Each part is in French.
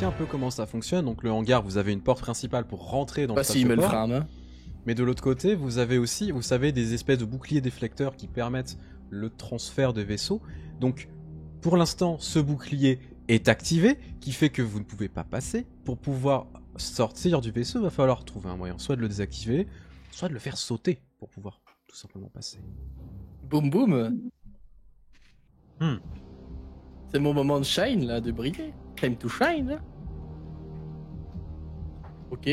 Un peu comment ça fonctionne. Donc le hangar, vous avez une porte principale pour rentrer dans le spaceport. Hein. Mais de l'autre côté, vous avez aussi, vous savez, des espèces de boucliers déflecteurs qui permettent le transfert de vaisseaux. Donc pour l'instant, ce bouclier est activé, qui fait que vous ne pouvez pas passer. Pour pouvoir sortir du vaisseau, il va falloir trouver un moyen, soit de le désactiver, soit de le faire sauter pour pouvoir tout simplement passer. Boum boum. C'est mon moment de shine là, de briller. Time to shine là. Ok.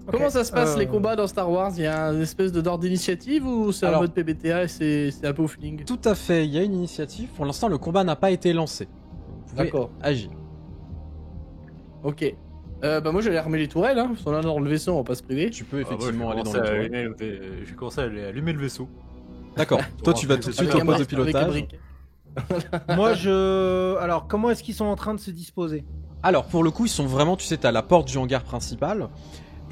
Comment ça se passe les combats dans Star Wars? Il y a une espèce d'ordre d'initiative ou c'est un mode PBTA et c'est un peu au feeling? Tout à fait, il y a une initiative. Pour l'instant, le combat n'a pas été lancé. Vous pouvez agir. Ok. Moi j'allais armer les tourelles, hein. Si on est dans le vaisseau, on va pas se priver. Tu peux effectivement aller dans les tourelles. J'ai commencé à allumer le vaisseau. D'accord. Toi, tu vas tout de suite au poste de pilotage. Moi, Alors, comment est-ce qu'ils sont en train de se disposer? Alors, pour le coup, ils sont vraiment, tu sais, t'as la porte du hangar principal.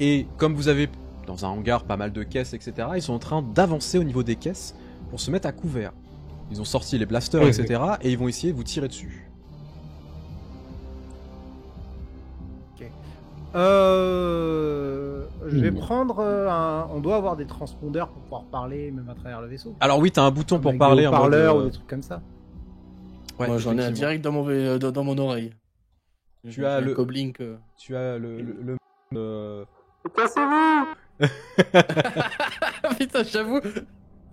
Et comme vous avez dans un hangar pas mal de caisses, etc., ils sont en train d'avancer au niveau des caisses pour se mettre à couvert. Ils ont sorti les blasters, etc., et ils vont essayer de vous tirer dessus. Ok. Je vais prendre on doit avoir des transpondeurs pour pouvoir parler même à travers le vaisseau. Alors oui, t'as un bouton pour parler. Des haut-parleurs ou des trucs comme ça. Ouais, moi j'en ai un direct dans mon oreille. Tu as le Coblink. Tu as le Cassez-vous. Putain, j'avoue,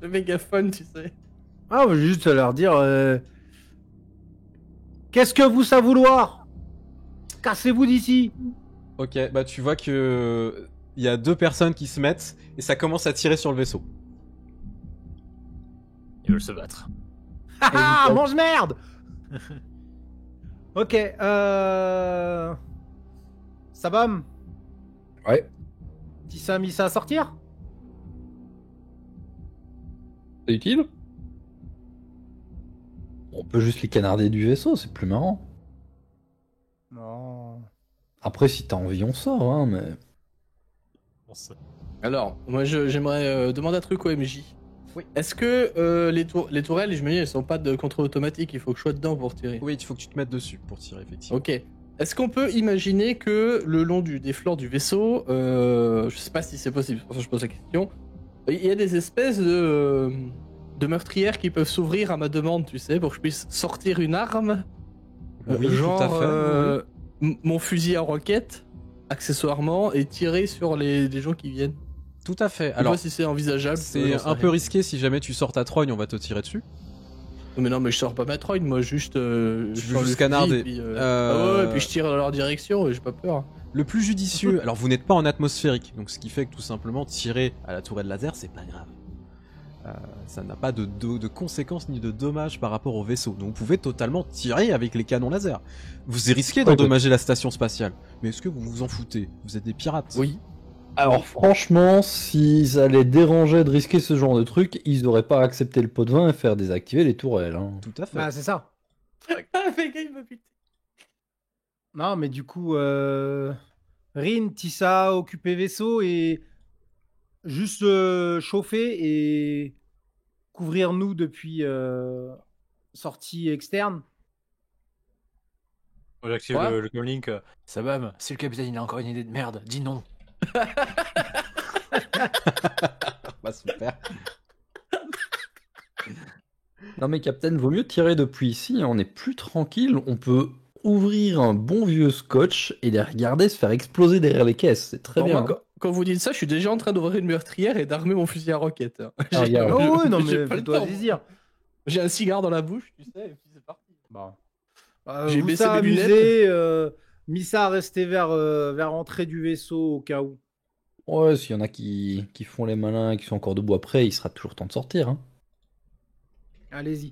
le mégaphone, tu sais. Ah, je vais juste leur dire qu'est-ce que vous ça vouloir? Cassez-vous d'ici. Ok, bah tu vois que il y a deux personnes qui se mettent et ça commence à tirer sur le vaisseau. Ils veulent se battre. Ah, mange merde. Ok, Sabam. Ouais. Tissa a mis ça à sortir? C'est utile? On peut juste les canarder du vaisseau, c'est plus marrant. Non. Après, si t'as envie, on sort, hein, mais... Alors, moi j'aimerais demander un truc au MJ. Oui. Est-ce que les tourelles, je me dis, elles sont pas de contrôle automatique, il faut que je sois dedans pour tirer? Oui, il faut que tu te mettes dessus pour tirer, effectivement. Ok. Est-ce qu'on peut imaginer que le long des flancs du vaisseau, je sais pas si c'est possible, c'est pour ça que je pose la question, il y a des espèces de meurtrières qui peuvent s'ouvrir à ma demande, tu sais, pour que je puisse sortir une arme, oui, genre tout à fait, mon fusil à roquette, accessoirement, et tirer sur les gens qui viennent. Tout à fait. Alors, si c'est envisageable. C'est un peu risqué si jamais tu sors ta trogne, on va te tirer dessus. Mais non, mais je sors pas ma trogne, moi juste. Je veux juste canarder. Puis, et puis je tire dans leur direction et j'ai pas peur. Le plus judicieux, alors vous n'êtes pas en atmosphérique, donc ce qui fait que tout simplement tirer à la tourelle laser, c'est pas grave. Ça n'a pas de conséquences ni de dommages par rapport au vaisseau. Donc vous pouvez totalement tirer avec les canons laser. Vous risquez d'endommager la station spatiale. Mais est-ce que vous vous en foutez? Vous êtes des pirates. Oui. Alors franchement, s'ils allaient déranger de risquer ce genre de truc, ils auraient pas accepté le pot de vin et faire désactiver les tourelles. Hein. Tout à fait. Bah, c'est ça. Ah, fait gars, il m'a buté. Non, mais du coup, Rin, Tissa, occuper vaisseau et juste chauffer et couvrir nous depuis sortie externe. J'active Ouais. le comlink. Sabam, si le capitaine il a encore une idée de merde, dis non. Bah, super. Non mais Captain, vaut mieux tirer depuis ici, on est plus tranquille, on peut ouvrir un bon vieux scotch et les regarder se faire exploser derrière les caisses, c'est très Bon, bien. moi, quand vous dites ça, je suis déjà en train d'ouvrir une meurtrière et d'armer mon fusil à roquette. hein. Ah, regarde. Oh, oui, non, j'ai mais pas le fais-toi temps. plaisir. J'ai un cigare dans la bouche, tu sais, et puis c'est parti. Bon. J'ai Vous baissé ça mes lunettes. amusé, Missa a resté vers l'entrée du vaisseau au cas où. Ouais, s'il y en a qui font les malins et qui sont encore debout après, il sera toujours temps de sortir. Hein. Allez-y.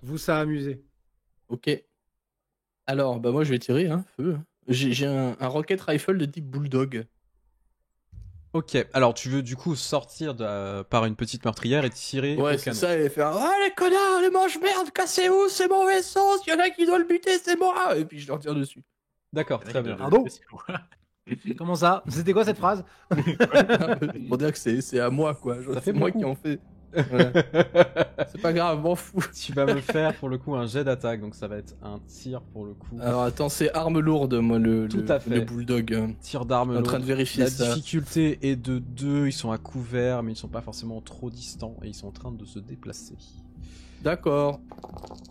Vous ça amusé. Ok. Alors, bah moi je vais tirer, hein, feu. J'ai un rocket rifle de type bulldog. Ok, alors tu veux du coup sortir par une petite meurtrière et tirer Ouais, au c'est canon. ça, et faire Ah les connards, les manches-merde, cassez-vous, c'est mon vaisseau, s'il y en a qui doit le buter, c'est moi. Et puis je leur tire dessus. D'accord, très bien. Pardon Comment ça? C'était quoi cette phrase? Pour dire que c'est à moi, quoi. Ça fait C'est moi beaucoup. qui en fais. Voilà. C'est pas grave, m'en fous. Tu vas me faire pour le coup un jet d'attaque, donc ça va être un tir pour le coup. Alors attends, c'est arme lourde, moi, Tout à fait. le bulldog. hein. Tir d'arme Je suis en train de lourde. vérifier La ça. difficulté est de 2, ils sont à couvert, mais ils sont pas forcément trop distants et ils sont en train de se déplacer. D'accord.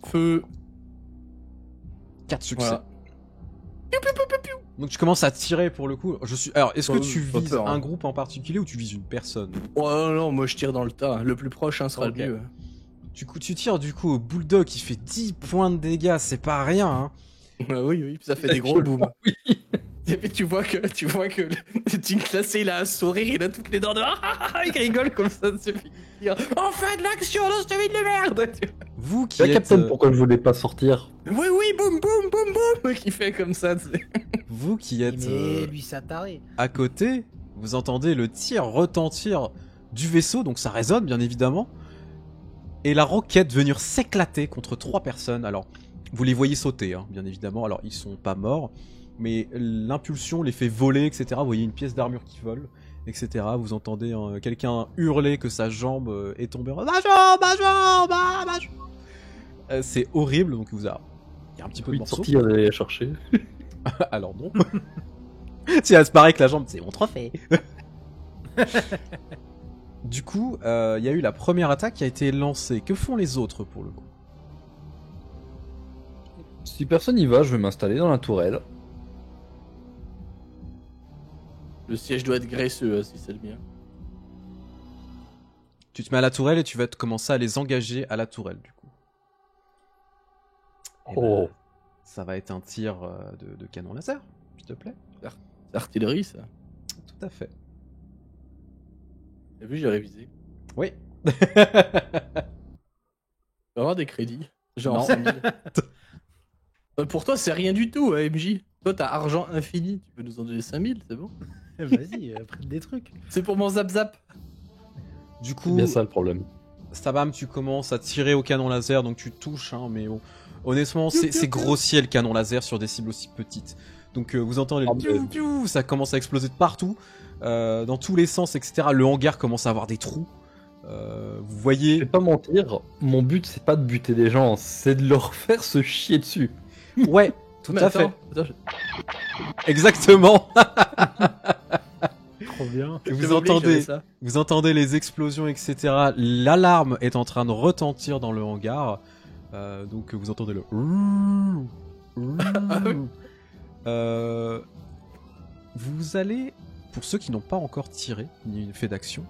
Feu. 4 succès. Voilà. Donc tu commences à tirer pour le coup. Alors, est-ce que Pas- tu pas vises peur, hein. un groupe en particulier ou tu vises une personne? Oh non, moi je tire dans le tas. Le plus proche hein, sera Ok. le mieux. Tu tires du coup au bulldog qui fait 10 points de dégâts, c'est pas rien, hein. Oui, puis ça fait des gros booms. Et puis tu vois que le team classé, il a un sourire, il a toutes les dents de il rigole comme ça, c'est dire enfin de l'action dans cette vie de merde. Vous qui Ouais, êtes, Captain, pourquoi je voulais pas sortir? Oui, boum, boum, boum, boum, qui fait comme ça. tu sais. vous qui êtes Mais lui ça taré. à côté, vous entendez le tir retentir du vaisseau, donc ça résonne bien évidemment, et la roquette venir s'éclater contre 3 personnes. Alors, vous les voyez sauter, hein, bien évidemment. Alors, ils sont pas morts, mais l'impulsion les fait voler, etc. Vous voyez une pièce d'armure qui vole, etc. Vous entendez quelqu'un hurler que sa jambe est tombée. Ma jambe, ma jambe, ah, ma jambe. C'est horrible, donc il y a un petit peu de Oui, de morceaux. sortir d'aller la chercher. Alors non. Tiens, c'est pareil que la jambe, c'est mon trophée. Du coup, il y a eu la première attaque qui a été lancée. Que font les autres pour le coup? Si personne y va, je vais m'installer dans la tourelle. Le siège doit être graisseux si c'est le mien. Tu te mets à la tourelle et tu vas commencer à les engager à la tourelle du coup. Et Oh. ça va être un tir de canon laser, s'il te plaît. C'est artillerie ça. Tout à fait. T'as vu, j'ai révisé. Oui. Tu vas avoir des crédits. Genre Non. 5000. Pour toi, c'est rien du tout, MJ. Toi, t'as argent infini. Tu peux nous en donner 5000, c'est bon. Vas-y, prête des trucs. C'est pour mon zap-zap. Du C'est coup, bien ça le problème. Stabam, tu commences à tirer au canon laser, donc tu touches, hein, mais bon, honnêtement, c'est grossier le canon laser sur des cibles aussi petites. Donc vous entendez le Ah, piou, mais- piou, ça commence à exploser de partout, dans tous les sens, etc. Le hangar commence à avoir des trous. Vous Je vais voyez, pas mentir, mon but c'est pas de buter des gens, c'est de leur faire se chier dessus. ouais, tout Mais à attends, fait, attends, exactement. Trop bien. Et j'avais oublié que j'avais ça. Vous entendez les explosions, etc. L'alarme est en train de retentir dans le hangar. Donc vous entendez le... Vous allez, pour ceux qui n'ont pas encore tiré, ni fait d'action,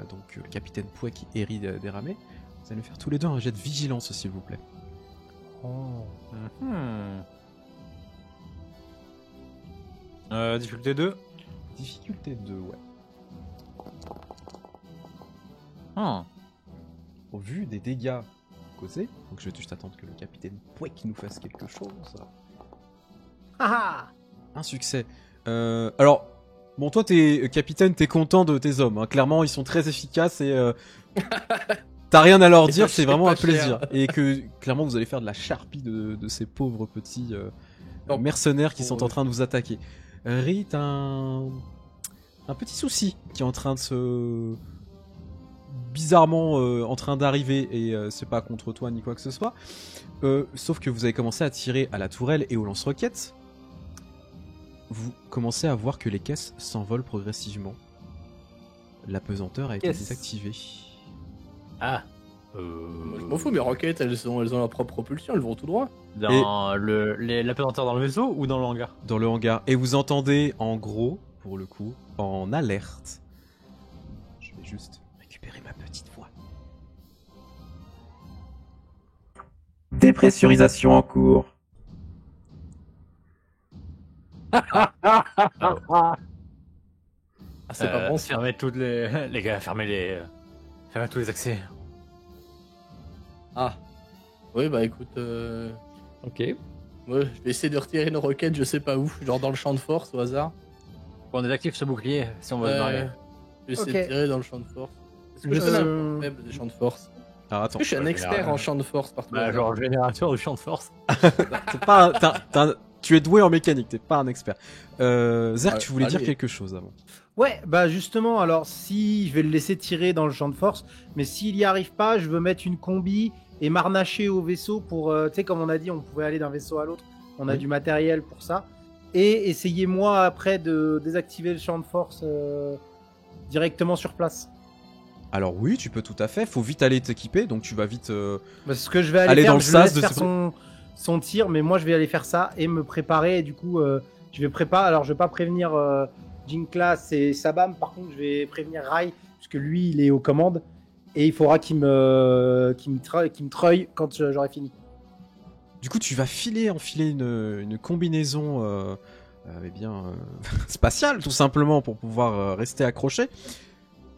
donc le capitaine Pouek et Eri Déramé, vous allez me faire tous les deux un jet de vigilance, s'il vous plaît. Oh. Difficulté 2. Difficulté 2, ouais. Au vu des dégâts causés, donc je vais juste attendre que le capitaine Pouek nous fasse quelque chose. Ah Un succès. Alors, Bon, toi, capitaine, t'es content de tes hommes. Hein. Clairement, ils sont très efficaces et t'as rien à leur Et dire. ça C'est coûte vraiment pas un plaisir. cher. Et que clairement, vous allez faire de la charpie de ces pauvres petits Non. mercenaires qui sont en Ouais. train de vous attaquer. Ri, t'as un petit souci qui est en train de se bizarrement en train d'arriver et c'est pas contre toi ni quoi que ce soit. Sauf que vous avez commencé à tirer à la tourelle et au lance-roquettes. Vous commencez à voir que les caisses s'envolent progressivement. La pesanteur a été Caisses. désactivée. Ah. Moi, je m'en fous, mes roquettes, elles ont leur propre propulsion, elles vont tout droit. Dans la pesanteur dans le vaisseau ou dans le hangar? Dans le hangar. Et vous entendez, en gros, pour le coup, en alerte. Je vais juste récupérer ma petite voix. Dépressurisation en cours. Ah, c'est pas bon, ça. Fermez toutes les... Les gars, fermez tous les accès. Ah. Oui, bah écoute, Ok. ouais, je vais essayer de retirer nos roquettes, je sais pas où, genre dans le champ de force au hasard. On désactive ce bouclier si on veut se barrer. Je vais essayer Ok. de tirer dans le champ de force. Est-ce que Je je connais un sais- point faible des champs de force? Alors Est-ce attends, que je suis un Ouais, expert général. en champ de force partout? Bah, genre générateur de champ de force. c'est pas tu es doué en mécanique, t'es pas un expert. Zerk, Ouais, tu voulais dire allez. quelque chose avant. Ouais, bah justement, alors si je vais le laisser tirer dans le champ de force, mais s'il y arrive pas, je veux mettre une combi et m'arnacher au vaisseau pour, tu sais, comme on a dit, on pouvait aller d'un vaisseau à l'autre, on a Oui. du matériel pour ça, et essayer moi après de désactiver le champ de force directement sur place. Alors oui, tu peux tout à fait. Faut vite aller t'équiper, donc tu vas vite. Parce que je vais aller Aller faire, dans le je sas laisse de faire ce- son tir, mais moi je vais aller faire ça et me préparer, et du coup, je vais préparer, alors je vais pas prévenir Jinklas et Sabam, par contre je vais prévenir Rai, puisque lui il est aux commandes, et il faudra qu'il me treuille quand j'aurai fini. Du coup, tu vas enfiler une combinaison eh bien spatiale, tout simplement, pour pouvoir rester accroché.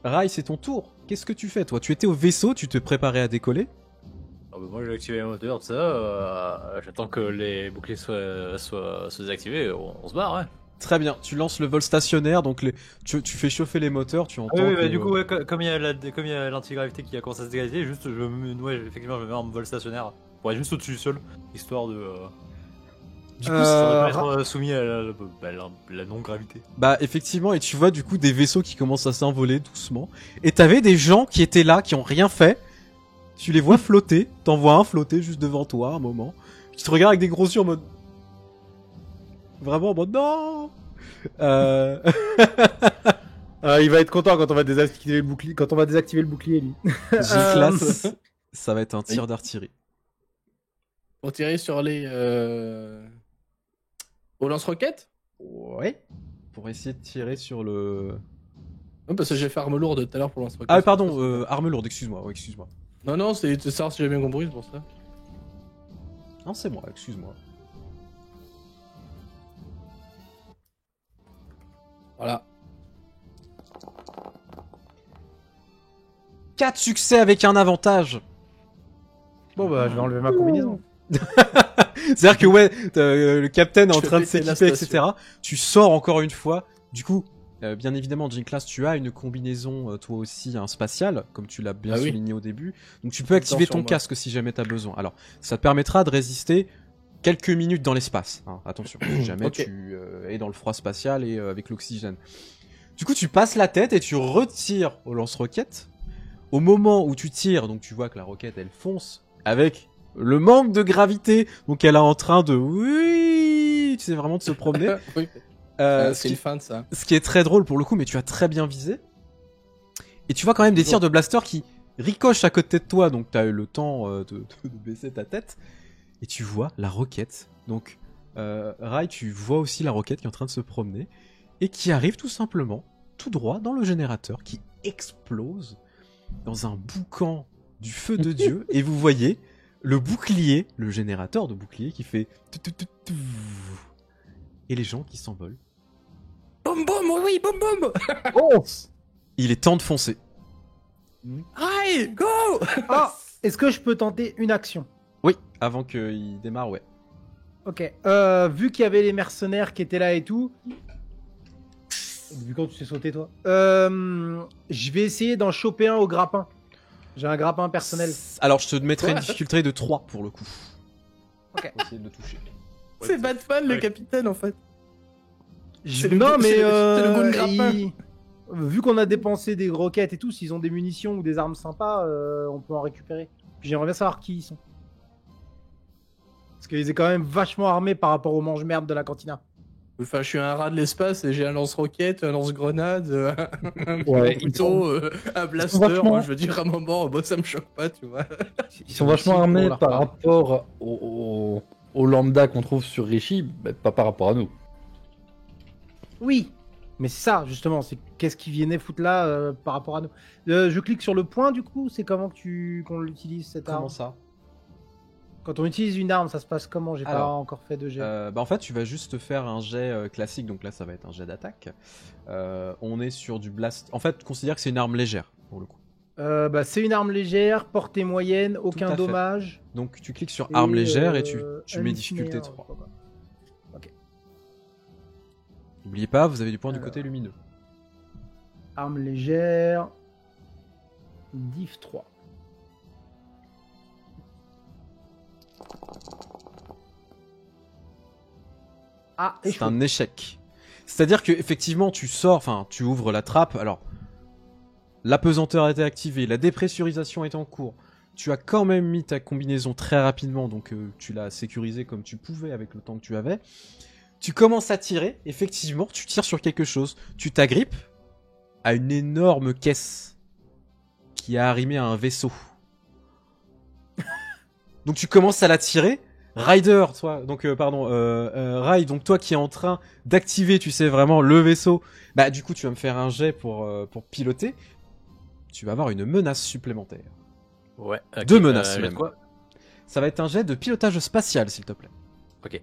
Rai, c'est ton tour. Qu'est-ce que tu fais, toi? Tu étais au vaisseau, tu te préparais à décoller. Ah bah, moi j'ai activé les moteurs, tout ça. J'attends que les boucliers soient désactivés. On se barre, ouais. Très bien. Tu lances le vol stationnaire, donc tu fais chauffer les moteurs. Tu entends. Ah oui, que- bah, du coup, ouais, comme il y a l'antigravité qui a commencé à se dégager, juste effectivement, je me mets en vol stationnaire pour être juste au-dessus du sol, histoire de. Du coup, Ça ça- va pas être soumis à la non-gravité. Bah effectivement, et tu vois du coup des vaisseaux qui commencent à s'envoler doucement. Et t'avais des gens qui étaient là, qui ont rien fait. Tu les vois flotter, t'en vois un flotter juste devant toi un moment, qui te regarde avec des gros yeux en mode... Vraiment en mode non. Il va être content quand on va désactiver le bouclier, lui. G-Class, ça va être un tir d'artillerie. Pour tirer sur les. Au lance-roquettes? Ouais. Pour essayer de tirer sur le... Non, parce que j'ai fait arme lourde tout à l'heure pour le lance-roquettes. Ah pardon, arme lourde, excuse-moi, ouais, excuse-moi. Non, c'est savoir si j'ai bien compris, c'est pour ça. Non, c'est moi, excuse-moi. Voilà. 4 succès avec un avantage. Bon bah je vais enlever ma combinaison. C'est-à-dire que ouais, le capitaine est en Je train de pétais la s'équiper, station. etc. Tu sors encore une fois. Du coup, bien évidemment, Jinklas, tu as une combinaison, toi aussi, un spatial, comme tu l'as bien Ah oui. souligné au début. Donc tu peux activer Attention, ton moi. casque si jamais tu as besoin. Alors, ça te permettra de résister quelques minutes dans l'espace. Hein. Attention, si jamais Ok. tu es dans le froid spatial et avec l'oxygène. Du coup, tu passes la tête et tu retires au lance-roquette. Au moment où tu tires, donc tu vois que la roquette, elle fonce avec le manque de gravité, donc elle est en train de... Oui, tu sais, vraiment de se promener. Oui, Ce c'est qui- une fin de ça. ce qui est très drôle pour le coup, mais tu as très bien visé. Et tu vois quand même des tirs de blaster qui ricochent à côté de toi, donc tu as eu le temps de baisser ta tête. Et tu vois la roquette. Donc, Rai, tu vois aussi la roquette qui est en train de se promener. Et qui arrive tout simplement, tout droit, dans le générateur, qui explose dans un boucan du feu de Dieu. Et vous voyez le bouclier, le générateur de bouclier qui fait... Et les gens qui s'envolent. Boum boum, oui, boum boum. Oh Il est temps de foncer. Aïe, go. Ah, est-ce que je peux tenter une action? Oui, avant qu'il démarre, ouais. Ok. Vu qu'il y avait les mercenaires qui étaient là et tout, Vu quand tu sais sauter, toi. Je vais essayer d'en choper un au grappin. J'ai un grappin personnel. Alors, je te mettrai une Quoi difficulté de 3 pour le coup. Ok. Pour essayer de le toucher. C'est Batman, le capitaine, en fait. C'est le Non, goût- mais c'est le goût de grappin. vu qu'on a dépensé des roquettes et tout, s'ils ont des munitions ou des armes sympas, on peut en récupérer. Puis j'aimerais bien savoir qui ils sont. Parce qu'ils étaient quand même vachement armés par rapport aux mange-merde de la cantina. Enfin, je suis un rat de l'espace et j'ai un lance-roquette, un lance-grenade, un Ouais, couteau, un blaster. vachement- Moi, je veux dire, à un moment, moi, ça me choque pas, tu vois. Ils sont vachement armés Pour par leur part. rapport au lambda qu'on trouve sur Rishi, bah, pas par rapport à nous. Oui, mais c'est ça, justement. C'est qu'est-ce qui venait foutre là par rapport à nous. Je clique sur le point, du coup. C'est comment qu'on l'utilise, cette arme Comment ça? Quand on utilise une arme, ça se passe comment? J'ai pas Alors, encore fait de jet. Bah en fait, tu vas juste faire un jet classique, donc là ça va être un jet d'attaque. On est sur du blast. En fait, considère que c'est une arme légère pour le coup. Bah, c'est une arme légère, portée moyenne, à aucun fait. dommage. Donc tu cliques sur Et, arme légère et tu mets un difficulté linéaire, 3. quoi. Ok. N'oubliez pas, vous avez du point du Alors. côté lumineux. Arme légère. Div 3. Ah, C'est échoué. un échec. C'est-à-dire que effectivement, tu sors, enfin, tu ouvres la trappe. Alors, la pesanteur a été activée, la dépressurisation est en cours. Tu as quand même mis ta combinaison très rapidement, donc tu l'as sécurisée comme tu pouvais avec le temps que tu avais. Tu commences à tirer, effectivement, tu tires sur quelque chose. Tu t'agrippes à une énorme caisse qui a arrimé à un vaisseau. Donc tu commences à la tirer. Ryder, toi, donc Rai, donc toi qui es en train d'activer, tu sais vraiment le vaisseau. Bah du coup tu vas me faire un jet pour piloter. Tu vas avoir une menace supplémentaire. Ouais. ok, Deux menaces je même. quoi Ça va être un jet de pilotage spatial, s'il te plaît. Ok.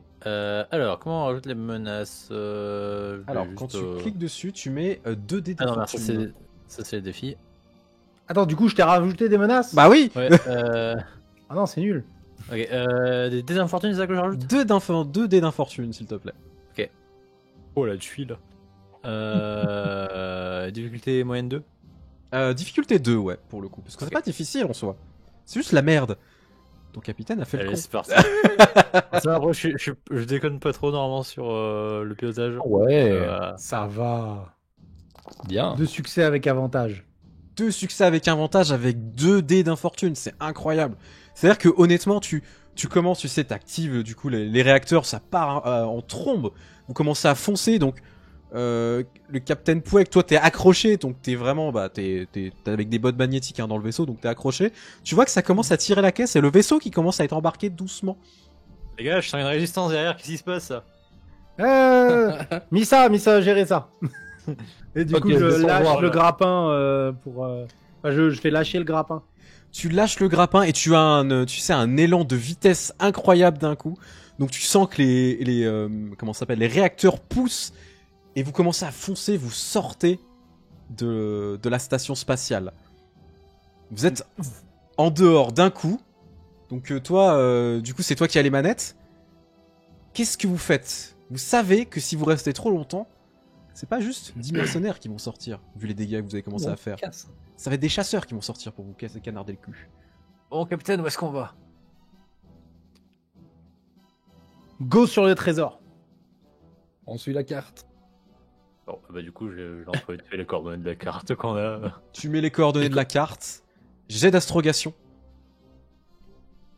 Alors, comment on rajoute les menaces Alors quand tu cliques dessus, tu mets 2 dés de Ah non, non, ça fortune. c'est les défis. Attends, du coup, je t'ai rajouté des menaces? Bah oui. Ouais. Ah non, c'est nul. Ok. Des désinfortunes, c'est ça que je rajoute 2 dés d'infortune, s'il te plaît. Oh la tuile. Difficulté moyenne 2. Difficulté 2, ouais, pour le coup. Parce que Ok. c'est pas difficile en soi. C'est juste la merde. Ton capitaine a fait le Allez, con. c'est parti. Ça, après, je déconne pas trop normalement sur le pilotage. Ouais, Ça va. bien. 2 succès avec avantage. 2 succès avec avantage avec 2 dés d'infortune, c'est incroyable. C'est-à-dire que honnêtement, tu commences, tu sais, t'actives du coup les réacteurs, ça part en trombe. Vous commencez à foncer, donc le Captain Pouek, toi t'es accroché, donc t'es vraiment, bah t'es avec des bottes magnétiques hein, dans le vaisseau, donc t'es accroché. Tu vois que ça commence à tirer la caisse et le vaisseau qui commence à être embarqué doucement. Les gars, je sens une résistance derrière, qu'est-ce qui se passe ça Missa, gérez ça. Et du Ok, coup, je je descends lâche voir, le là. grappin pour. Enfin, je fais lâcher le grappin. Tu lâches le grappin et tu as un élan de vitesse incroyable d'un coup. Donc tu sens que comment ça s'appelle, les réacteurs poussent et vous commencez à foncer, vous sortez de la station spatiale. Vous êtes en dehors d'un coup. Donc toi, du coup c'est toi qui as les manettes. Qu'est-ce que vous faites? Vous savez que si vous restez trop longtemps, c'est pas juste 10 mercenaires qui vont sortir, vu les dégâts que vous avez commencé à faire. Ça va être des chasseurs qui vont sortir pour vous canarder le cul. Bon, capitaine, où est-ce qu'on va Go sur le trésor. On suit la carte. Bon, bah du coup, j'ai fait les coordonnées de la carte qu'on a. Tu mets les coordonnées de la carte. Jet d'astrogation.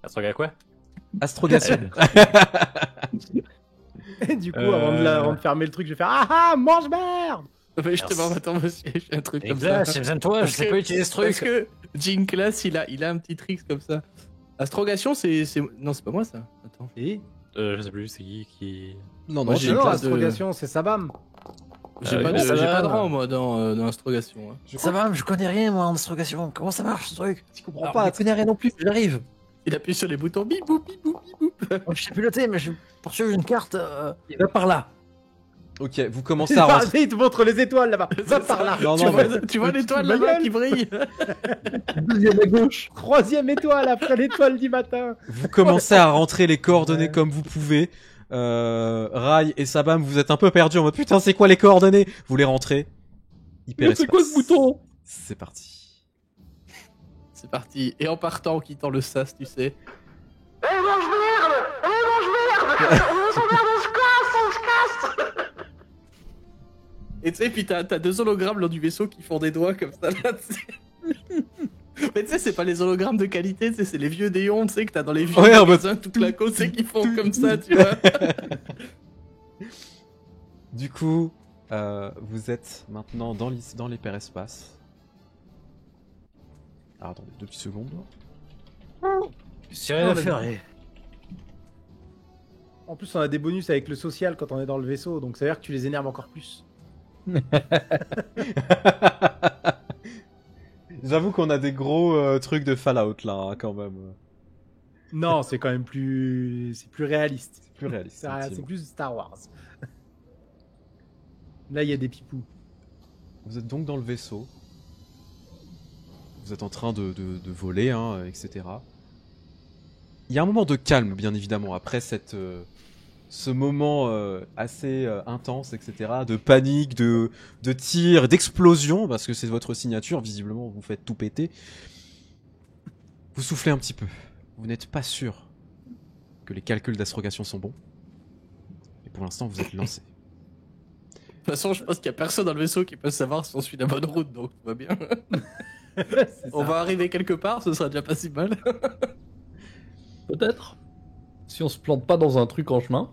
Ça se regarde quoi Astrogation. Et du coup, avant de fermer le truc, je vais faire ah mange merde. Mais justement, attends, monsieur, j'ai un truc comme Exact, ça. j'ai besoin de toi, je sais pas utiliser ce Parce truc. que Jean Class, il a un petit trick comme ça. Astrogation, c'est. Non, c'est pas moi ça. Attends. Et Je sais plus, c'est qui. Non, Moi, non, j'ai j'ai une non, classe de- astrogation, c'est Sabam. J'ai Ah pas, oui, de- ça j'ai va, pas de là. rang, moi, dans Astrogation. Hein. Ça va, je connais rien moi en astrogation. Comment ça marche ce truc Je comprends pas. Je connais rien non plus, j'arrive. Il appuie sur les boutons bip boum bip boum bip boum. Je sais piloter, mais je poursuis une carte. Il va par là. Ok, vous commencez à rentrer. Il te montre les étoiles là-bas. Va par là. Non, Tu non, vois, mais- tu vois Mais l'étoile tu te là-bas gueules. qui brille. Deuxième à gauche. 3e étoile après l'étoile du matin. Vous commencez à rentrer les coordonnées comme vous pouvez. Rai et Sabam, vous êtes un peu perdus en mode putain, c'est quoi les coordonnées? Vous les rentrez. Mais c'est quoi ce bouton? C'est parti. C'est parti. Et en partant, en quittant le sas, tu sais. Et tu sais, puis t'as 2 hologrammes lors du vaisseau qui font des doigts comme ça là, tu sais. Mais tu sais, c'est pas les hologrammes de qualité, tu sais, c'est les vieux déons, tu sais, que t'as dans les vieux Ouais, en magasins, toute la côte, c'est qui font comme ça, tu vois. Du coup, vous êtes maintenant dans l'hyperespace. Alors attendez, 2 petites secondes. C'est rien à faire. En plus, on a des bonus avec le social quand on est dans le vaisseau, donc ça veut dire que tu les énerves encore plus. J'avoue qu'on a des gros trucs de Fallout là, hein, quand même. Non, c'est quand même plus... C'est plus réaliste. C'est plus réaliste. C'est effectivement. plus Star Wars. Là, il y a des pipous. Vous êtes donc dans le vaisseau. Vous êtes en train de voler, hein, etc. Il y a un moment de calme, bien évidemment, après ce moment assez intense, etc. De panique, de tir, d'explosion, parce que c'est votre signature, visiblement, vous faites tout péter. Vous soufflez un petit peu. Vous n'êtes pas sûr que les calculs d'astrogation sont bons. Et pour l'instant, vous êtes lancé. De toute façon, je pense qu'il y a personne dans le vaisseau qui peut savoir si on suit la bonne route, donc tout va bien. On va arriver quelque part, ce sera déjà pas si mal. Peut-être. Si on se plante pas dans un truc en chemin.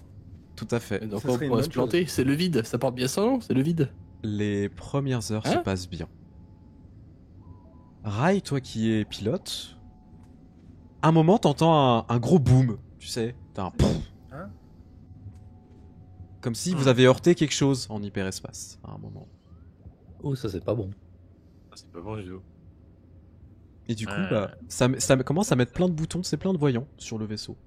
Tout à fait. Et donc Ça on serait une pourrait se bonne chose. planter, c'est le vide, ça porte bien son nom, c'est le vide. Les premières heures se Hein passent bien. Rai, toi qui es pilote, à un moment t'entends un gros boom, tu sais, t'as un pouf. Hein Comme si vous avez heurté quelque chose en hyperespace à un moment. Oh, ça c'est pas bon. C'est pas bon du tout. Et du coup, bah, ça commence à mettre plein de boutons, c'est plein de voyants sur le vaisseau.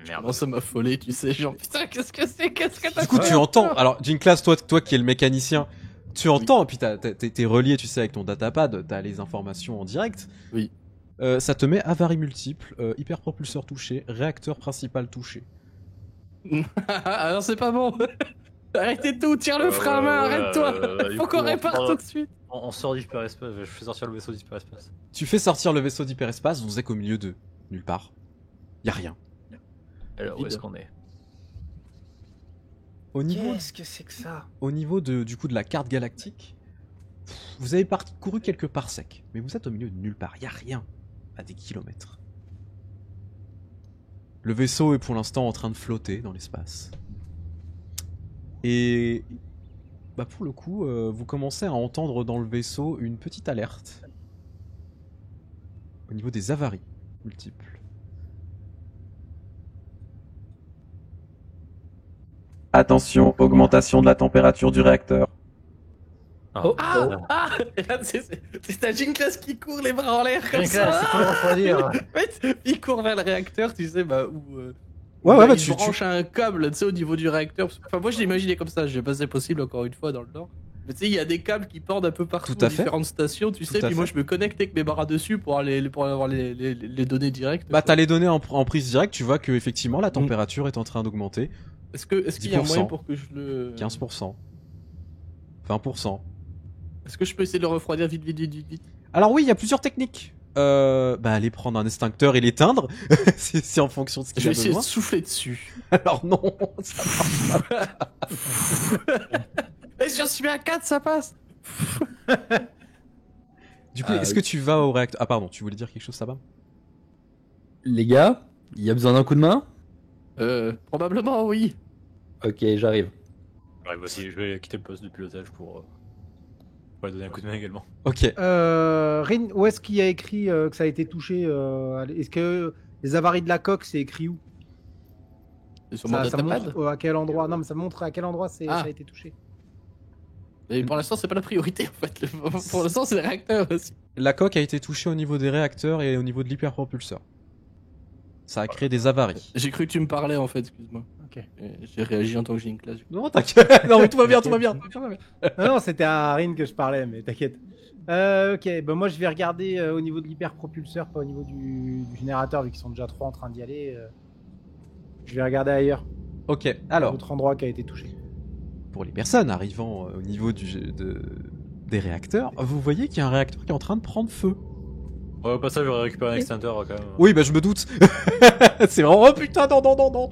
Merde. Comment ça m'a affolé, tu sais, genre putain, qu'est-ce que t'as Du coup, tu entends. Alors, Jinklas, toi qui es le mécanicien, tu entends, et puis t'es relié, tu sais, avec ton datapad, t'as les informations en direct. Oui. Ça te met avarie multiple, hyperpropulseur touché, réacteur principal touché. Alors c'est pas bon. Arrêtez tout, tire le frein à main, arrête-toi. du Faut coup, qu'on on répare prend- tout de suite. On sort d'hyperespace, je fais sortir le vaisseau d'hyperespace. Tu fais sortir le vaisseau d'hyperespace, vous êtes au milieu de nulle part. Y a rien. Alors où Vide. est-ce qu'on est? Au niveau, Qu'est-ce que c'est que ça? au niveau du coup de la carte galactique, vous avez parcouru quelques parsecs, mais vous êtes au milieu de nulle part. Y a rien à des kilomètres. Le vaisseau est pour l'instant en train de flotter dans l'espace. Et bah pour le coup, vous commencez à entendre dans le vaisseau une petite alerte au niveau des avaries multiples. Attention, augmentation de la température du réacteur. Oh, Ah, oh. ah. Et là, c'est ta Jinklas qui court les bras en l'air comme Jinklas, ça. c'est pour refroidir. En fait, il court vers le réacteur, tu sais, bah où. Ouais, bah, bah, il branche un câble, tu sais, au niveau du réacteur. Enfin, moi, je l'imaginais comme ça. Je sais pas si c'est possible encore une fois dans le Nord. Mais tu sais, il y a des câbles qui portent un peu partout Tout à aux fait. différentes stations, tu sais. Tout à Puis moi, fait. je me connecte avec mes bras dessus pour avoir les données directes. Bah t'as les données en prise directe, tu vois que effectivement la température est en train d'augmenter. Est-ce qu'il y a un 10%. moyen pour que je le. 15%. 20%. Est-ce que je peux essayer de le refroidir vite? Alors oui, il y a plusieurs techniques. Bah aller prendre un extincteur et l'éteindre, c'est en fonction de ce Je qu'il vais a essayer de besoin. souffler dessus. Alors non, ça marche pas. Et si on se met à 4, ça passe. Du coup, Ah, est-ce oui. que tu vas au réacteur? Ah pardon, tu voulais dire quelque chose, ça va? Les gars, il y a besoin d'un coup de main? Probablement, oui. Ok, j'arrive. Ouais, voici, je vais quitter le poste de pilotage pour lui donner un coup de main également. Ok. Rin, où est-ce qu'il y a écrit que ça a été touché Est-ce que les avaries de la coque, c'est écrit où? C'est sur mon Ça datapad. montre à quel endroit? Non, mais ça montre à quel endroit ça Ah. a été touché. Et pour l'instant, c'est pas la priorité en fait. Pour l'instant, c'est les réacteurs aussi. La coque a été touchée au niveau des réacteurs et au niveau de l'hyperpropulseur. Ça a créé des avaries. J'ai cru que tu me parlais en fait, excuse-moi. Ok. Et j'ai réagi en tant que j'ai une classe. Non, t'inquiète. Non, mais tout va bien, tout va bien. Non, c'était à Rin que je parlais, mais t'inquiète. Ok, bah moi je vais regarder au niveau de l'hyperpropulseur, pas au niveau du générateur, vu qu'ils sont déjà 3 en train d'y aller. Je vais regarder ailleurs. Ok, alors, Autre endroit qui a été touché. pour les personnes arrivant au niveau des réacteurs, vous voyez qu'il y a un réacteur qui est en train de prendre feu. Ouais, au passage, j'aurais récupéré un extincteur quand même. Oui, bah je me doute. C'est vraiment, oh putain, non, non, non, non.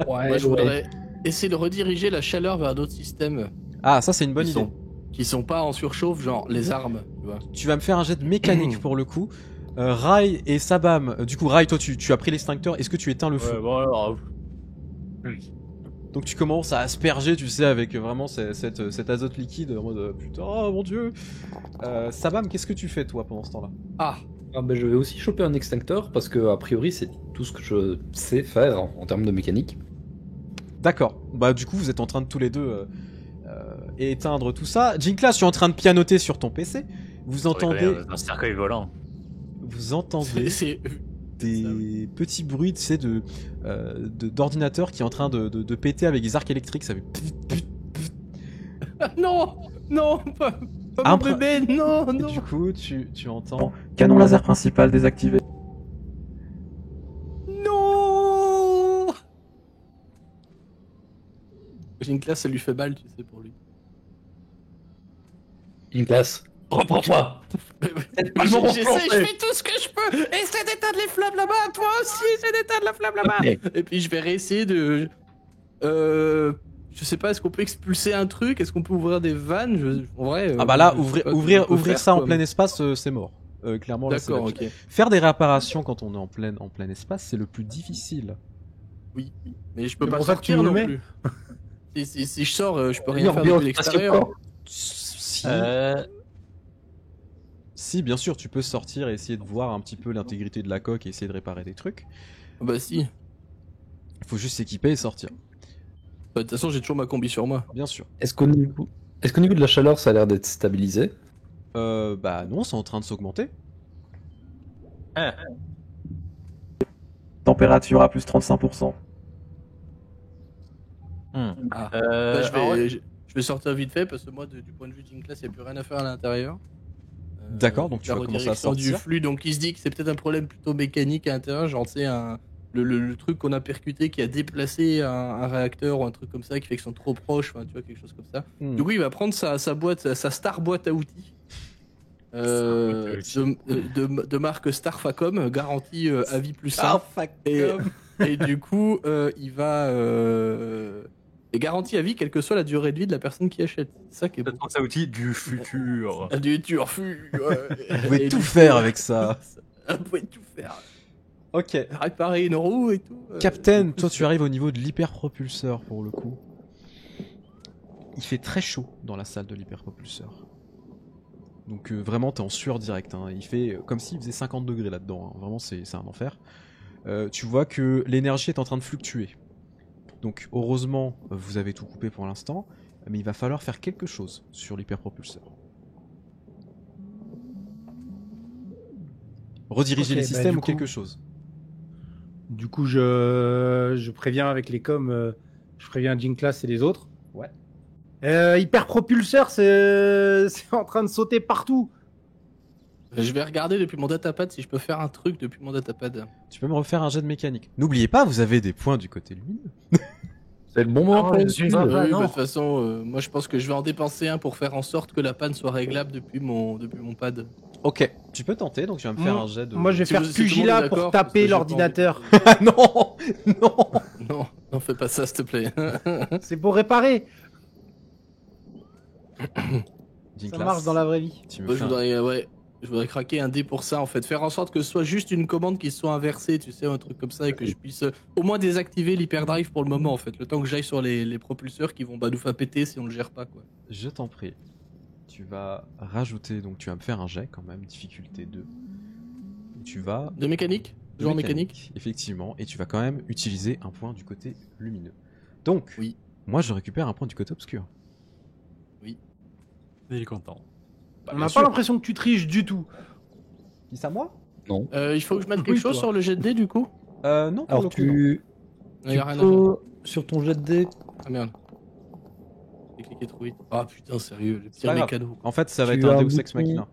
Moi, je voudrais essayer de rediriger la chaleur vers d'autres systèmes Ah, ça c'est une bonne qui idée. qui sont pas en surchauffe, genre les armes, tu vois. Tu vas me faire un jet de mécanique pour le coup. Rai et Sabam, du coup Rai, toi tu as pris l'extincteur, est-ce que tu éteins le feu? Ouais, bon alors. Donc tu commences à asperger, tu sais, avec vraiment cet azote liquide en mode putain, oh mon dieu. Sabam, qu'est-ce que tu fais toi pendant ce temps-là? Ah ben, je vais aussi choper un extincteur parce que a priori c'est tout ce que je sais faire en termes de mécanique. D'accord, bah du coup vous êtes en train de tous les deux éteindre tout ça. Jinkla, je suis en train de pianoter sur ton PC. Vous entendez, Un cercueil volant. vous entendez C'est des petits bruits, tu sais, d'ordinateur qui est en train de péter avec des arcs électriques. Ça fait non, non, pas Ah, mon après- bébé, non, Et non. du coup, tu entends canon laser principal désactivé. Non. J'ai une classe, ça lui fait mal, tu sais, pour lui. Une classe. Reprends-toi. J'essaie, je fais tout ce que je peux. Essaie d'éteindre les flammes là-bas, toi aussi, essaie d'éteindre la flamme là-bas. Et puis je vais réessayer de... je sais pas, est-ce qu'on peut expulser un truc? Est-ce qu'on peut ouvrir des vannes? En vrai... Ah bah là, je sais pas ouvrir comment on peut faire, ça en quoi. plein espace, c'est mort. Clairement, là, c'est D'accord, la- ok. Faire des réparations quand on est en plein espace, c'est le plus difficile. Oui, mais je peux C'est pas pour ça que tu sortir me non mets. plus. Si je sors, je peux Oui, rien faire ambiance depuis l'extérieur. spatio-corps. Si, bien sûr, tu peux sortir et essayer de voir un petit peu l'intégrité de la coque et essayer de réparer des trucs. Bah si. Il faut juste s'équiper et sortir. Bah, de toute façon, j'ai toujours ma combi sur moi. Bien sûr. Est-ce qu'au niveau de la chaleur ça a l'air d'être stabilisé? Bah non, c'est en train de s'augmenter. Ah. Température à plus 35%. Bah, je vais sortir vite fait parce que moi, du point de vue d'une classe, il n'y a plus rien à faire à l'intérieur. D'accord, donc tu la vas commencer à redirection sortir. du flux, donc il se dit que c'est peut-être un problème plutôt mécanique à l'intérieur, genre c'est le truc qu'on a percuté qui a déplacé un réacteur ou un truc comme ça qui fait qu'ils sont trop proches, enfin tu vois, quelque chose comme ça. Hmm. Du coup, il va prendre sa boîte, sa Star boîte à outils. De marque Starfacom, garantie à vie plus 1. Et du coup, il va. Et garantie à vie, quelle que soit la durée de vie de la personne qui achète. C'est ça qui est beau. Ça outil du futur. Du turfu. Vous pouvez tout faire avec ça. Vous pouvez tout faire. Ok. Réparer une roue et tout. Captain, toi tu arrives au niveau de l'hyperpropulseur pour le coup. Il fait très chaud dans la salle de l'hyperpropulseur. Donc vraiment t'es en sueur directe. Hein. Il fait comme s'il faisait 50 degrés là-dedans. Hein. Vraiment c'est un enfer. Tu vois que l'énergie est en train de fluctuer. Donc heureusement vous avez tout coupé pour l'instant. Mais il va falloir faire quelque chose sur l'hyperpropulseur. Rediriger Ok, les bah, systèmes du ou coup- quelque chose. Du coup, je préviens avec les coms, je préviens Jinklas et les autres. Ouais. Hyperpropulseur, c'est en train de sauter partout. Je vais regarder depuis mon datapad si je peux faire un truc depuis mon datapad. Tu peux me refaire un jet de mécanique. N'oubliez pas, vous avez des points du côté lumineux. C'est le bon moment. Ah, pour je suis le pas- film. Oui, non. bah, de toute façon, moi je pense que je vais en dépenser un pour faire en sorte que la panne soit réglable depuis mon pad. Ok, tu peux tenter, donc tu vas me faire un jet de... Moi, je vais Si faire vous- si tout le monde est pugilat d'accord, pour parce que taper j'ai pas l'ordinateur. Ah non. Non. Non, non, fais pas ça s'il te plaît. C'est pour réparer. D'une Ça classe. marche dans la vraie vie. Tu me Moi, fais un- je voudrais craquer un dé pour ça en fait. Faire en sorte que ce soit juste une commande qui soit inversée, tu sais, un truc comme ça, et que je puisse au moins désactiver l'hyperdrive pour le moment en fait. Le temps que j'aille sur les propulseurs qui vont nous faire péter si on le gère pas quoi. Je t'en prie. Tu vas rajouter, donc tu vas me faire un jet quand même, difficulté 2. Et tu vas... De mécanique de Genre mécanique effectivement, et tu vas quand même utiliser un point du côté lumineux. Donc, Oui. moi je récupère un point du côté obscur. Il est content. Bah, On bien n'a sûr. pas l'impression que tu triches du tout. Dis ça moi? Il faut que je mette Oui, quelque chose toi. sur le jet de dé du coup Non, pour Alors le coup, non. Il y a tu rien à faire. peux, sur ton jet de dés, Ah merde. J'ai cliqué trop vite. Ah putain, sérieux, le pas pire des grave. cadeaux. En fait, ça va Tu être un as un Deus Ex bouton. Machina.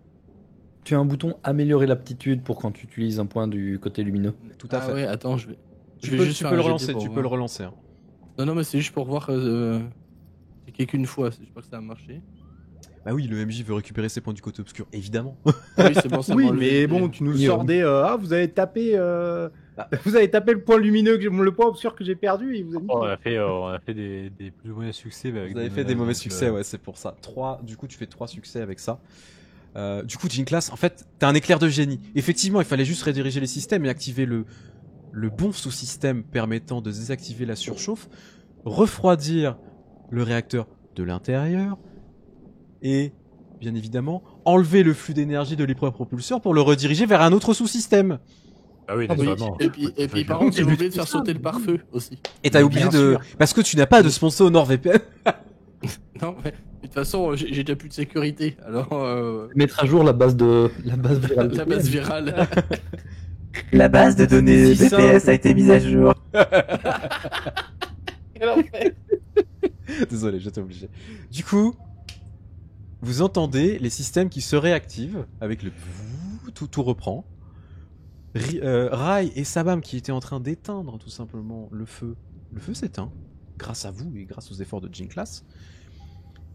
tu as un bouton améliorer l'aptitude pour quand tu utilises un point du côté lumineux. Tout à Ah fait. ouais, attends, je Je Tu vais peux, juste tu faire peux un le jet de relancer, pour tu peux voir. le relancer. Hein. Non, mais c'est juste pour voir. C'est qu'une fois, j'espère que ça a marché. Bah oui, le MJ veut récupérer ses points du côté obscur, évidemment. Ah oui, c'est bon, ça Oui, m'a enlevé. mais bon, tu nous Oui, sors des. Ah, vous avez tapé. Vous avez tapé le point lumineux, le point obscur que j'ai perdu et il vous a dit. Oh, on a fait des plus ou moins succès. Mais avec Vous avez fait des mauvais donc, succès, ouais, c'est pour ça. Du coup, tu fais 3 succès avec ça. Du coup, Jinklas, en fait, t'as un éclair de génie. Effectivement, il fallait juste rediriger les systèmes et activer le bon sous-système permettant de désactiver la surchauffe, refroidir le réacteur de l'intérieur et, bien évidemment, enlever le flux d'énergie de l'hyperpropulseur pour le rediriger vers un autre sous-système. Ah oui, Oui, naturellement. et puis par contre, j'ai oublié de faire sauter le pare-feu aussi. Et t'as Mais oublié bien de... sûr. Parce que tu n'as pas de sponsor NordVPN. Non, mais de toute façon, j'ai déjà plus de sécurité. Alors, Mettre à jour la base virale. la base virale. La base de données Si BPS a été mise à jour. Désolé, j'étais obligé. Du coup, vous entendez les systèmes qui se réactivent avec le... Tout reprend. Rai et Sabam qui étaient en train d'éteindre tout simplement le feu s'éteint, grâce à vous et grâce aux efforts de Jinklas.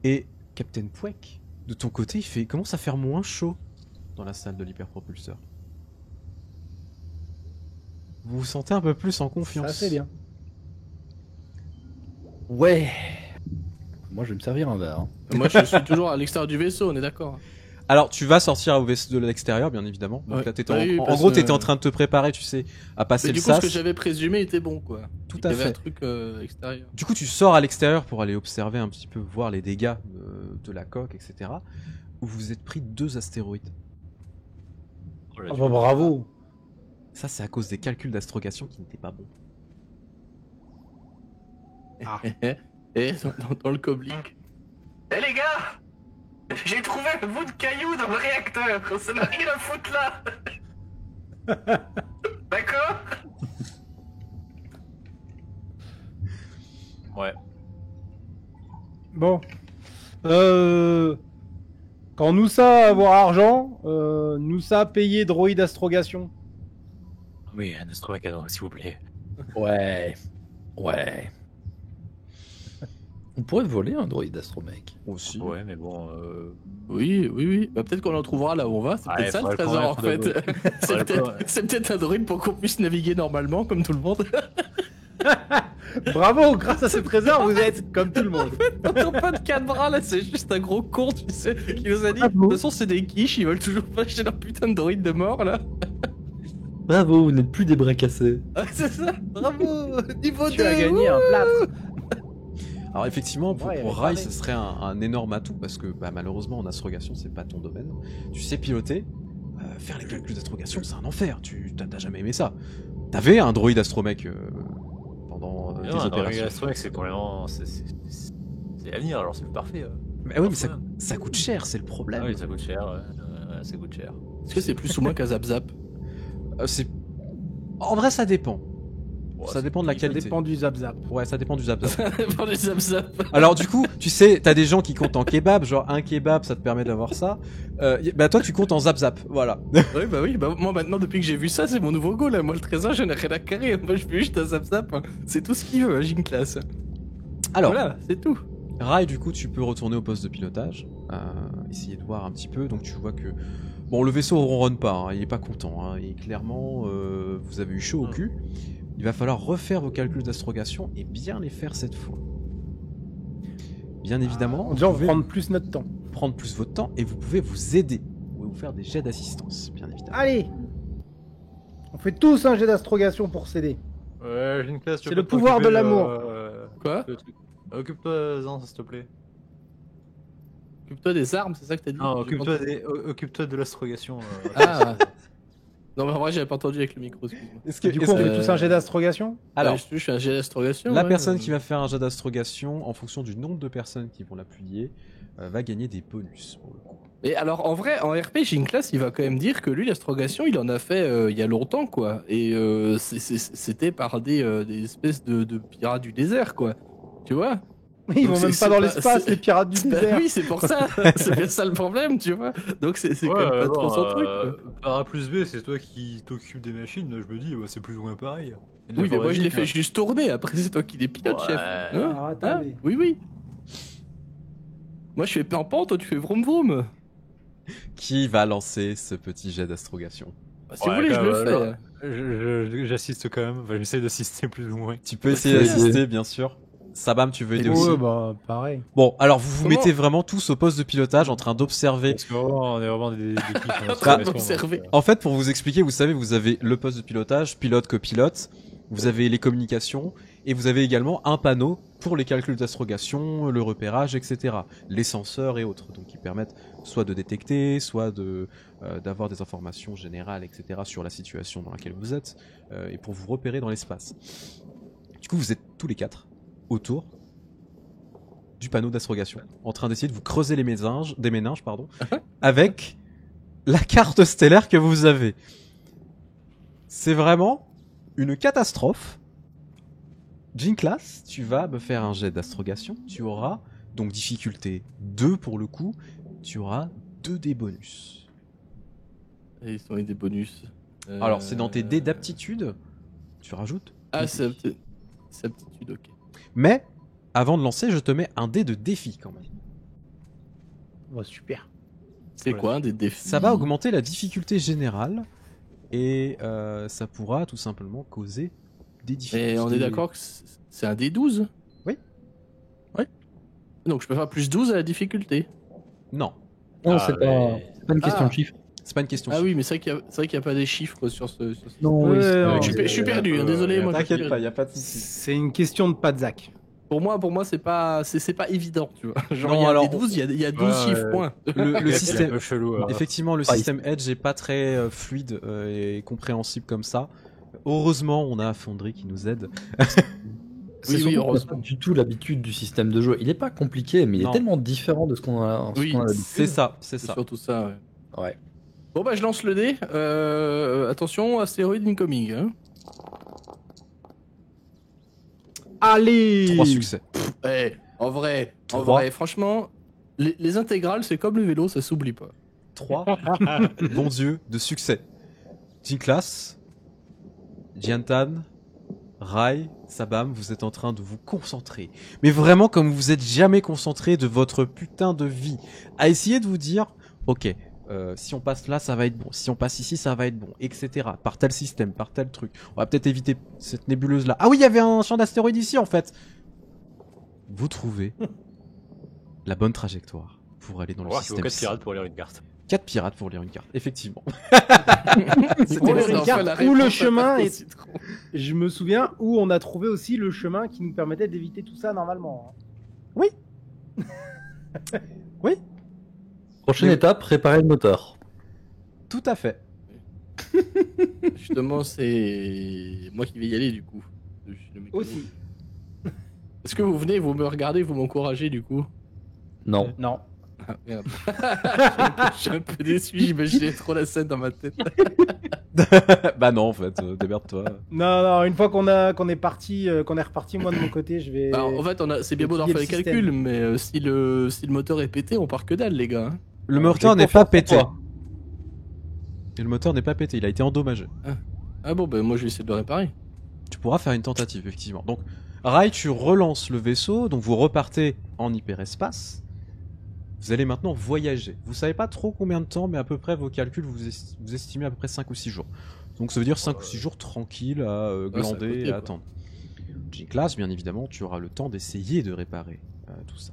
Et Captain Pouek, de ton côté, il commence à faire moins chaud dans la salle de l'hyperpropulseur. Vous vous sentez un peu plus en confiance. Ça, c'est bien. Ouais. Moi, je vais me servir un verre. Hein. Moi, je suis toujours à l'extérieur du vaisseau, on est d'accord. Alors, tu vas sortir au vaisseau de l'extérieur, bien évidemment. Donc Ouais. là, t'étais Ah oui, en parce gros, que- t'étais en train de te préparer, tu sais, à passer Mais le du coup, ce sas. que j'avais présumé était bon, quoi. Tout Il y à avait un fait. truc extérieur. Du coup, tu sors à l'extérieur pour aller observer un petit peu, voir les dégâts de la coque, etc. Où vous êtes pris 2 astéroïdes. Ah bah, bravo. Ça, c'est à cause des calculs d'astrogation qui n'étaient pas bons. Et dans le coblique. Eh les gars, j'ai trouvé un bout de caillou dans le réacteur. Ça n'a rien à foutre là. D'accord? Ouais. Bon. Quand nous ça avoir argent, nous ça payer droïde astrogation. Oui, un astromecano, s'il vous plaît. Ouais. On pourrait voler un droïde astromec. Aussi. Ouais, mais bon. Oui. Bah, peut-être qu'on en trouvera là où on va. C'est Ouais, peut-être ça le faudrait trésor en le connaître fait. C'est Faudrait le peut-être connaître. c'est peut-être un droïde pour qu'on puisse naviguer normalement comme tout le monde. Bravo, grâce à ce trésor, vous êtes comme tout le monde. Ton pote 4 bras là, c'est juste un gros con, tu sais, qui nous a dit. De toute façon, c'est des quiches, ils veulent toujours pas acheter leur putain de droïde de mort là. Bravo, vous n'êtes plus des bras cassés. Ah, c'est ça, bravo, niveau 2. Tu as gagné un plâtre. Alors effectivement, pour Ouais, Rai, pareil. ce serait un énorme atout parce que bah, malheureusement en astrogation, c'est pas ton domaine. Tu sais piloter, faire les calculs d'astrogation, c'est un enfer. Tu t'as jamais aimé ça. T'avais un droïde astromec pendant tes Non, opérations. l'astromec, c'est complètement. C'est l'avenir, alors c'est plus parfait. Mais oui, mais ça coûte cher, c'est le problème. Ah oui, ça coûte cher. Ça coûte cher. Est-ce que c'est plus ou moins qu'un Zap Zap? En vrai, ça dépend. Ouais, ça dépend de la Ça qualité. dépend du zap zap. Ouais, ça dépend du zap zap. Pour les Zap Zap. Alors du coup, tu sais, t'as des gens qui comptent en kebab, genre un kebab, ça te permet d'avoir ça. Bah toi, tu comptes en zap zap, voilà. Oui, bah moi maintenant, depuis que j'ai vu ça, c'est mon nouveau goal. Là. Moi, le trésor, je n'ai rien à carrer. Moi, je veux juste un Zap Zap. C'est tout ce qu'il veut, Jinklas. Alors, Voilà, c'est tout. Rai, du coup, tu peux retourner au poste de pilotage, essayer de voir un petit peu. Donc tu vois que bon, le vaisseau ronronne pas, hein, il est pas content. Hein, et clairement, vous avez eu chaud au cul. Il va falloir refaire vos calculs d'astrogation et bien les faire cette fois. Bien évidemment, On dirait on vous va pouvez prendre plus notre temps. prendre plus votre temps et vous pouvez vous aider. Vous pouvez vous faire des jets d'assistance, bien évidemment. Allez. On fait tous un jet d'astrogation pour s'aider. Ouais, j'ai une classe. C'est le pouvoir de l'amour. Quoi? Occupe-toi-en, s'il te plaît. Occupe-toi des armes, c'est ça que t'as dit? Non, J'ai pas entendu. occupe-toi de l'astrogation. Ah. Non, mais en vrai, j'avais pas entendu avec le micro, excuse-moi. Est-ce que, Du coup, on est-ce que- fait tous un jet d'astrogation. alors, Je suis un jet d'astrogation. la ouais. personne qui va faire un jet d'astrogation, en fonction du nombre de personnes qui vont l'appuyer, va gagner des bonus. Pour le coup. Mais alors, en vrai, en RP, Jinklas, il va quand même dire que lui, l'astrogation, il en a fait il y a longtemps, quoi. Et c'était par des espèces de pirates du désert, quoi. Tu vois? Ils Donc vont même c'est pas dans pas- l'espace, c'est- les pirates du Bah désert. oui, c'est pour ça. C'est bien ça le problème, tu vois. Donc c'est quand même pas trop son truc. Quoi. Par A plus B, c'est toi qui t'occupes des machines, je me dis, ouais, c'est plus ou moins pareil. Et de Oui, mais moi je l'ai fait l'informatique, juste tourner. Après, c'est toi qui les pilotes, Ouais. chef. Alors, attendez. Oui, oui. Moi je fais pimpant, toi tu fais vroom vroom. Qui va lancer ce petit jet d'astrogation? Bah, si Ouais, vous voulez, je quand le même, fais. alors. J'assiste quand même, enfin, j'essaie d'assister plus ou moins. Tu peux essayer Ok. d'assister, bien sûr. Sabam, tu veux aider Et aussi? Ouais, bah, pareil. Bon, alors vous vous Comment mettez vraiment tous au poste de pilotage en train d'observer. Parce que vraiment, on est vraiment des équipes en train observation, d'observer. donc, En fait, pour vous expliquer, vous savez, vous avez le poste de pilotage, pilote, copilote, vous avez les communications, et vous avez également un panneau pour les calculs d'astrogation, le repérage, etc. Les senseurs et autres, donc qui permettent soit de détecter, soit de d'avoir des informations générales, etc. sur la situation dans laquelle vous êtes, et pour vous repérer dans l'espace. Du coup, vous êtes tous les quatre autour du panneau d'astrogation, en train d'essayer de vous creuser les méninges, avec la carte stellaire que vous avez. C'est vraiment une catastrophe. Jinklas, tu vas me faire un jet d'astrogation. Tu auras donc difficulté 2 pour le coup. Tu auras 2 dés bonus. Et ils sont avec des bonus. Alors, c'est dans tes dés d'aptitude. Tu rajoutes. Ah, deux c'est dés. aptitude, ok. Mais, avant de lancer, je te mets un dé de défi quand même. Ouais, super. C'est quoi un des défis? Ça va augmenter la difficulté générale. Et ça pourra tout simplement causer des difficultés. Mais on est d'accord que c'est un D12? Oui. Ouais. Donc je peux faire plus 12 à la difficulté. Non, Non, Ah, c'est pas une question Ah. de chiffre. c'est pas une question. Ah oui, mais c'est vrai qu'il n'y a pas des chiffres sur ce. Non, Ouais, oui, c'est- non, Je suis perdu, hein, désolé, moi. je suis T'inquiète pas, perdu. il y a pas de souci. C'est une question de pas de Zach. Pour moi, c'est pas évident, tu vois. Genre, Non, il y a alors, des 12, il y a 12 Ouais, chiffres, ouais. point. Le C'est un système, peu chelou. effectivement, le Ah, système Edge est pas très fluide et compréhensible comme ça. Heureusement, on a Fondry qui nous aide. C'est Oui, surtout qu'on n'a heureusement. pas du tout l'habitude du système de jeu. Il est pas compliqué, mais il Non. est tellement différent de ce qu'on a, Oui, l'habitude. C'est ça, c'est C'est ça. surtout ça, ouais. Ouais. Bon, bah, je lance le dé. Attention, astéroïde incoming. Hein. Allez 3 succès. En vrai, Trois. franchement, les intégrales, c'est comme le vélo, ça s'oublie pas. 3 bon Dieu de succès. Jinklas, Jiantan, Rai, Sabam, vous êtes en train de vous concentrer. Mais vraiment comme vous êtes jamais concentré de votre putain de vie. À essayer de vous dire, ok, si on passe là, ça va être bon. Si on passe ici, ça va être bon, etc. Par tel système, par tel truc. On va peut-être éviter cette nébuleuse là. Ah oui, il y avait un champ d'astéroïdes ici en fait. Vous trouvez la bonne trajectoire pour aller dans le voir qu'il faut système 4 pirates pour lire une carte. 4 pirates pour lire une carte, effectivement. C'était Bon, le on a carte fait la où le réponse à chemin tarte au est... citron. Je me souviens où on a trouvé aussi le chemin qui nous permettait d'éviter tout ça normalement. Prochaine Mais- étape, préparer le moteur. Tout à fait. Justement, c'est moi qui vais y aller, du coup. Je suis le mécano. Aussi. Est-ce que vous venez, vous me regardez, vous m'encouragez, du coup? Non. Non. Ah, merde. Je suis un peu déçu, j'imaginais trop la scène dans ma tête. Bah non, en fait, démerde-toi. Non, non, une fois qu'on est parti, qu'on est reparti, moi de mon côté, je vais... Alors, en fait, c'est bien beau d'en étudier faire les le calculs, mais si le moteur est pété, on part que dalle, les gars. Hein. Le J'ai moteur n'est pas confiance en pété. toi. Et le moteur n'est pas pété, il a été endommagé. Ah bon, ben moi je vais essayer de le réparer. Tu pourras faire une tentative, effectivement. Donc, Rai, tu relances le vaisseau, donc vous repartez en hyperespace. Vous allez maintenant voyager. Vous savez pas trop combien de temps, mais à peu près vos calculs, vous estimez à peu près 5 ou 6 jours. Donc ça veut dire 5 ou 6 jours tranquilles à c'est à glander côté, et quoi. à attendre. G-Class, bien évidemment, tu auras le temps d'essayer de réparer tout ça.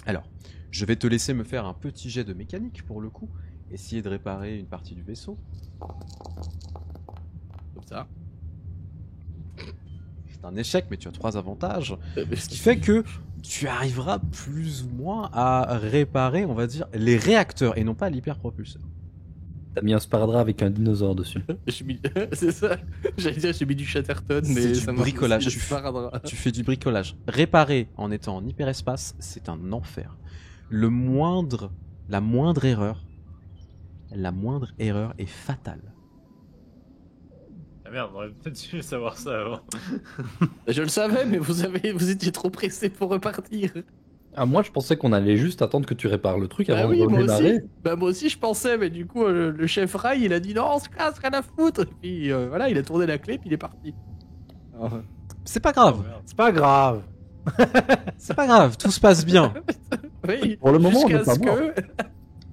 Alors, je vais te laisser me faire un petit jet de mécanique pour le coup. Essayer de réparer une partie du vaisseau. Comme ça. C'est un échec, mais tu as 3 avantages. Ce qui fait que tu arriveras plus ou moins à réparer, on va dire, les réacteurs et non pas l'hyperpropulseur. T'as mis un sparadrap avec un dinosaure dessus. J'ai mis... c'est ça. J'allais dire, j'ai mis du Chatterton, C'est mais du ça marche bricolage, aussi, tu le fais. sparadrap. Tu fais du bricolage. Réparer en étant en hyperespace, c'est un enfer. La moindre erreur est fatale. merde, on aurait peut-être dû savoir ça avant. Je le savais, mais vous étiez trop pressé pour repartir. Ah, moi, je pensais qu'on allait juste attendre que tu répares le truc Bah avant oui, de moi redémarrer. aussi. Bah moi aussi je pensais, mais du coup le chef Rai il a dit non, on se casse, rien à foutre. Et puis voilà, il a tourné la clé puis il est parti. Alors, C'est pas grave, Oh, merde. C'est pas grave. c'est pas grave, tout se passe bien. oui, Pour le moment, on n'est jusqu'à pas ce mort. que...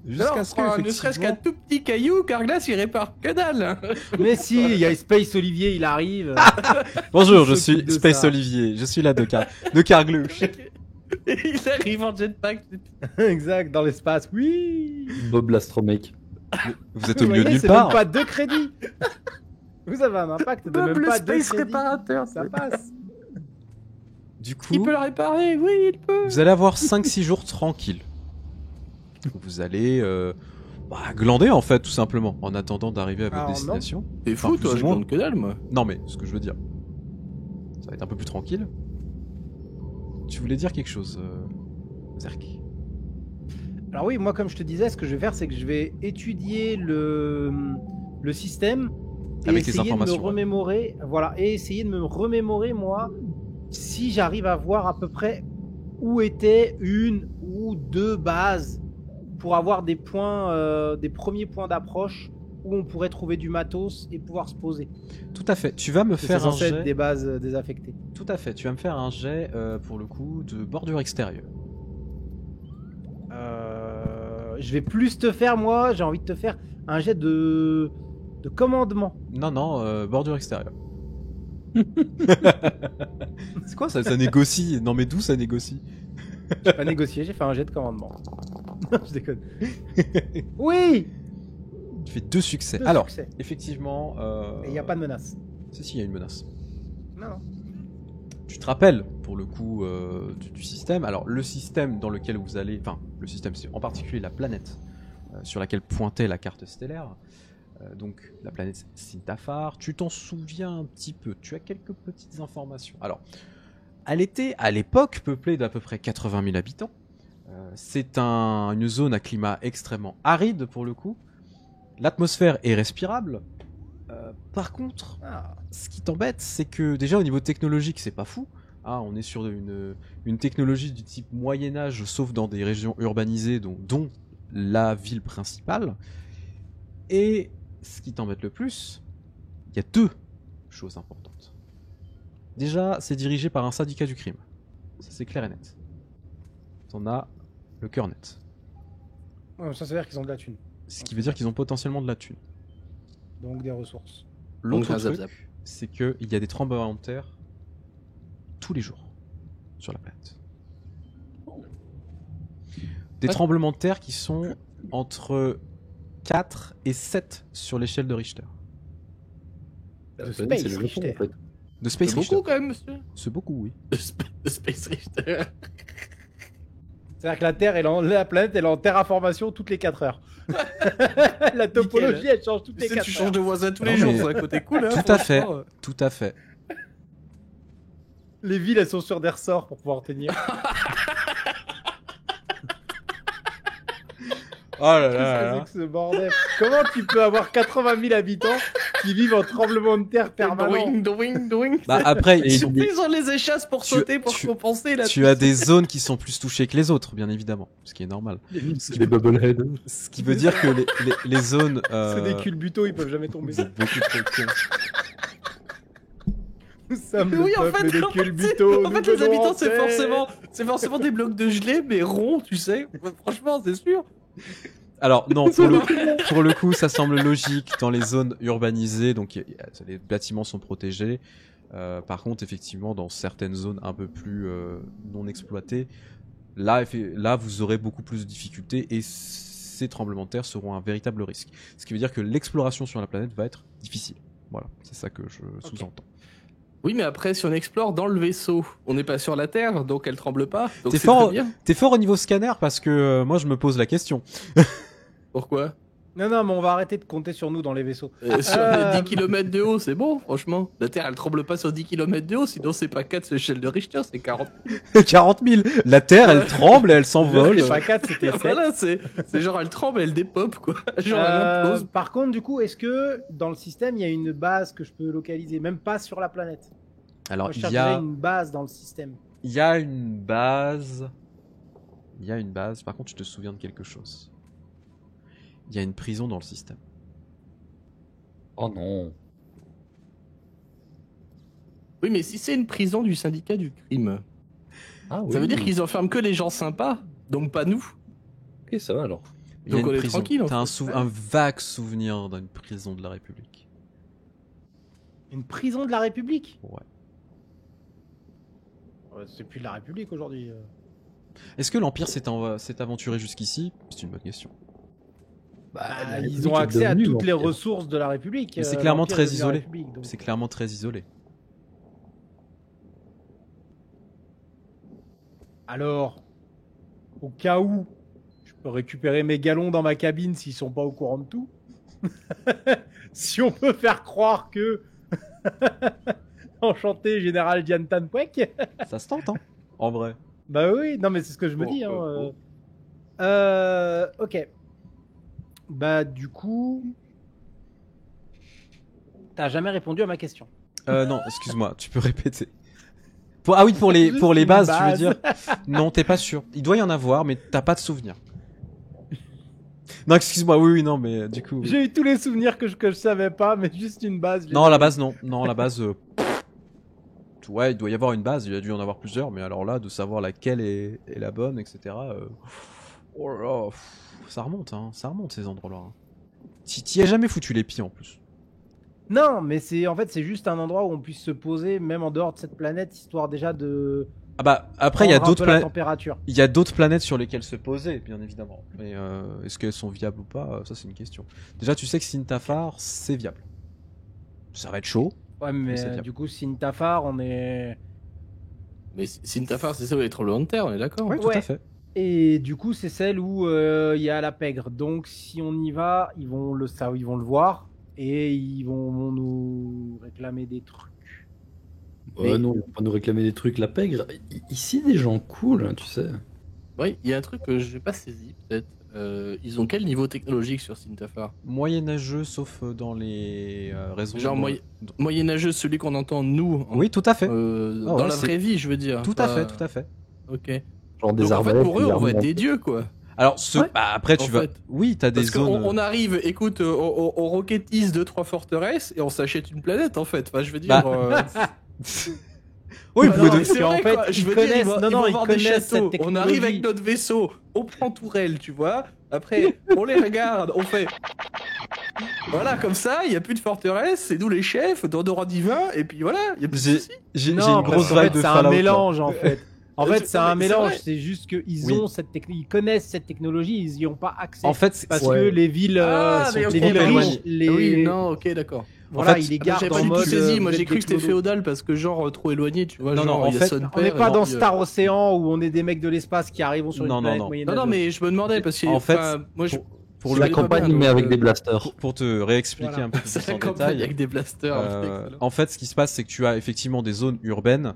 Jusqu'à ce que, Alors, ne serait-ce qu'un tout petit caillou, Carglass il répare que dalle. Hein. Mais si, il y a Space Olivier, il arrive. Bonjour, je Il s'occupe suis de Space ça. Olivier, je suis là de Cargluche. Il arrive en jetpack. Exact, dans l'espace. Oui. Bob Lastromec. Vous êtes au Vous milieu de voyez, nulle c'est part. même pas 2 crédits. Vous avez un impact de même pas 2 crédits. réparateur. Ça passe. Du coup, Il peut le réparer, oui, il peut. vous allez avoir 5-6 jours tranquilles. Vous allez glander en fait, tout simplement, en attendant d'arriver à votre Alors, non. destination. T'es Enfin, fou, plus toi, ou je moins. compte que dalle, moi. Non mais, ce que je veux dire, ça va être un peu plus tranquille. Tu voulais dire quelque chose, Zerk? Alors oui, moi comme je te disais, ce que je vais faire, c'est que je vais étudier le système et Avec les essayer de me informations, ouais. remémorer, voilà, et essayer de me remémorer moi si j'arrive à voir à peu près où étaient une ou deux bases pour avoir des points, des premiers points d'approche où on pourrait trouver du matos et pouvoir se poser. Tout à fait. Tu vas me C'est faire un censé être jet. des bases désaffectées. Tout à fait. Tu vas me faire un jet pour le coup de bordure extérieure. Je vais plus te faire, moi, j'ai envie de te faire un jet de commandement. Non, bordure extérieure. C'est quoi ça? Ça négocie. Non mais d'où ça négocie? J'ai pas négocié, j'ai fait un jet de commandement. Non, je déconne. Oui. Tu fais 2 succès. Deux Alors, succès. effectivement. Et il n'y a pas de menace. Si, il y a une menace. Non, non. Tu te rappelles, pour le coup, du système. Alors, le système dans lequel vous allez... Enfin, le système, c'est en particulier la planète sur laquelle pointait la carte stellaire. Donc, la planète Sintafar. Tu t'en souviens un petit peu. Tu as quelques petites informations. Alors, elle était, à l'époque, peuplée d'à peu près 80 000 habitants. C'est une zone à climat extrêmement aride, pour le coup. L'atmosphère est respirable. Par contre, Ah. ce qui t'embête, c'est que déjà au niveau technologique, c'est pas fou. Ah, on est sur une technologie du type Moyen-Âge, sauf dans des régions urbanisées, dont la ville principale. Et ce qui t'embête le plus, il y a 2 choses importantes. Déjà, c'est dirigé par un syndicat du crime. Ça, c'est clair et net. T'en as le cœur net. Ouais, ça veut dire qu'ils ont de la thune. Ce qui veut dire qu'ils ont potentiellement de la thune. Donc des ressources. L'autre Donc, un truc, zap-zap. c'est qu'il y a des tremblements de terre tous les jours sur la planète. Des Ouais. tremblements de terre qui sont entre 4 et 7 sur l'échelle de Richter. De C'est Space le Japon, Richter. en fait. De Space C'est Richter. beaucoup quand même, monsieur. C'est beaucoup, oui. De Space Richter. C'est-à-dire que la Terre, la planète, elle est en terraformation toutes les 4 heures. La topologie, elle change toutes Tu les sais, 4 tu heures. changes de voisin tous Non, les jours, mais- c'est un côté cool. Hein, Tout à fait. franchement. Tout à fait. Les villes, elles sont sur des ressorts pour pouvoir tenir. Oh là Qu'est-ce que c'est que ce bordel? Comment tu peux avoir 80 000 habitants qui vivent en tremblement de terre permanent? Doing, doing, doing. Bah après, Et ils Ils sont- ont pris sur les échasses pour Tu- sauter, pour tu- compenser la. tu as des zones qui sont plus touchées que les autres, bien évidemment. Ce qui est normal. C'est des bubbleheads. Ce qui veut dire que les zones... C'est des culbutos, ils peuvent jamais tomber. Vous êtes beaucoup trop cons. Nous sommes Mais le oui, en peuple fait, des en fait, culbutos. en fait, les habitants, c'est forcément des blocs de gelée, mais ronds, tu sais. Franchement, c'est sûr. Alors non, pour le coup, ça semble logique dans les zones urbanisées, donc les bâtiments sont protégés. Par contre, effectivement, dans certaines zones un peu plus non exploitées, là, vous aurez beaucoup plus de difficultés et ces tremblements de terre seront un véritable risque. Ce qui veut dire que l'exploration sur la planète va être difficile. Voilà, c'est ça que je sous-entends. Oui, mais après, si on explore dans le vaisseau, on n'est pas sur la Terre, donc elle tremble pas. Donc T'es c'est fort- très bien. T'es fort au niveau scanner parce que moi je me pose la question. Pourquoi Non, mais on va arrêter de compter sur nous dans les vaisseaux. Sur les 10 km de haut, c'est bon, franchement. La Terre, elle tremble pas sur 10 km de haut, sinon c'est pas 4 sur l'échelle de Richter, c'est 40. 40 000. La Terre, elle tremble, elle s'envole. C'est pas 4, c'était 7. Voilà, c'est genre elle tremble, elle dépop, quoi. Genre elle implose. Par contre, du coup, est-ce que dans le système, il y a une base que je peux localiser, même pas sur la planète? Alors, Moi, je il chercherais y a... une base dans le système. Il y a une base. Il y a une base. Par contre, tu te souviens de quelque chose. Il y a une prison dans le système. Oh non. Oui, mais si c'est une prison du syndicat du crime, Ah oui. ça veut dire qu'ils enferment que les gens sympas, donc pas nous. Ok, ça va alors. Il y a Donc une on est prison. tranquille, en T'as fait. un vague souvenir d'une prison de la République. Une prison de la République? Ouais. C'est plus de la République aujourd'hui. Est-ce que l'Empire s'est aventuré jusqu'ici? C'est une bonne question. Bah, la ils République ont est accès à devenue toutes les l'Empire. ressources de la République. Mais c'est clairement l'Empire très est devenu la isolé. République, donc. C'est clairement très isolé. Alors, au cas où, je peux récupérer mes galons dans ma cabine s'ils sont pas au courant de tout. Si on peut faire croire que... Enchanté, général Dian Tanpwek. Ça se tente, hein? En vrai. Bah oui, non mais c'est ce que je me dis. Hein. Ok. Bah du coup... T'as jamais répondu à ma question. Non, excuse-moi, tu peux répéter. Ah oui, pour les bases, tu veux dire? Non, t'es pas sûr. Il doit y en avoir, mais t'as pas de souvenir. Non, excuse-moi, oui, non, mais du coup... oui. J'ai eu tous les souvenirs que je savais pas, mais juste une base. Non, la base, non. Non, la base... Ouais, il doit y avoir une base, il a dû en avoir plusieurs, mais alors là, de savoir laquelle est la bonne, etc. Oh là là, ça remonte, hein. Ça remonte, ces endroits-là. Hein. T'y as jamais foutu les pieds, en plus. Non, mais c'est juste un endroit où on puisse se poser, même en dehors de cette planète, histoire déjà de... Ah bah, après, il y a prendre un d'autres peu la planètes... température. Il y a d'autres planètes sur lesquelles se poser, bien évidemment. Mais est-ce qu'elles sont viables ou pas? Ça, c'est une question. Déjà, tu sais que Sintafar, c'est viable. Ça va être chaud. Ouais, Mais mais c'est viable. du coup, Sintafar, on est... Mais Sintafar, c'est ça où les tremblements de terre, on est d'accord? Oui, tout Ouais. à fait. Et du coup, c'est celle où il y a la pègre. Donc, si on y va, ils vont le voir et ils vont nous réclamer des trucs. Ouais, Mais- non, ils vont pas nous réclamer des trucs. La pègre, ici, des gens cool, hein, tu sais. Oui, il y a un truc que je n'ai pas saisi, peut-être. Ils ont quel niveau technologique sur Sintafar? Moyenâgeux, sauf dans les réseaux. Genre moyenâgeux, celui qu'on entend nous, Oui, tout à fait. dans ouais, la c'est- vraie vie, je veux dire. Tout à fait, tout à fait. Ok. Genre des Donc en fait, arbalètes. pour eux, des on va armes être des dieux, quoi. Alors, Ouais. bah, après, tu En vas. fait. Oui, t'as des Parce zones. qu'on arrive, écoute, on rocketise 2-3 forteresses et on s'achète une planète, en fait. Enfin, je veux dire... Bah. Oui, Bah vous pouvez non, de- mais c'est En vrai, fait, quoi. Je ils veux dire, connaissent- ils vont- non, ils non, vont ils avoir des connaissent cette châteaux. On technologie. arrive avec notre vaisseau, on prend Tourelle, tu vois. Après, on les regarde, on fait... Voilà, comme ça, il n'y a plus de forteresse, c'est nous les chefs, Dordoran divin, et puis voilà, il n'y a plus de J'ai soucis. j'ai Non, une parce grosse qu'en fait, vibe de c'est un Fallout. là. mélange en fait. En fait, c'est Non, un mais c'est mélange. vrai. C'est juste qu'ils Oui. ont cette technologie, ils connaissent cette technologie, ils y ont pas accès. En fait, parce ouais. que les villes, Ah, mais les ok, villes bah, riches, les... Oui, non, ok, d'accord. voilà, En fait, ils les Attends, gardent j'avais en pas du tout mode. saisi, moi vous j'ai êtes cru des que c'était clodos. féodal parce que genre trop éloigné, tu vois, Non, genre non, en il y a fait, son On père n'est et pas genre, dans il y a- Star Océan où on est des mecs de l'espace qui arrivent sur une Non, non, planète non. Non, moyenâgeuse. non, mais je me demandais parce que... En fait, enfin, moi je... pour je la connais pas campagne, bien, mais donc, avec des blasters. pour te réexpliquer Voilà. un peu plus C'est en la campagne détail. avec des blasters. excellent. En fait, ce qui se passe, c'est que tu as effectivement des zones urbaines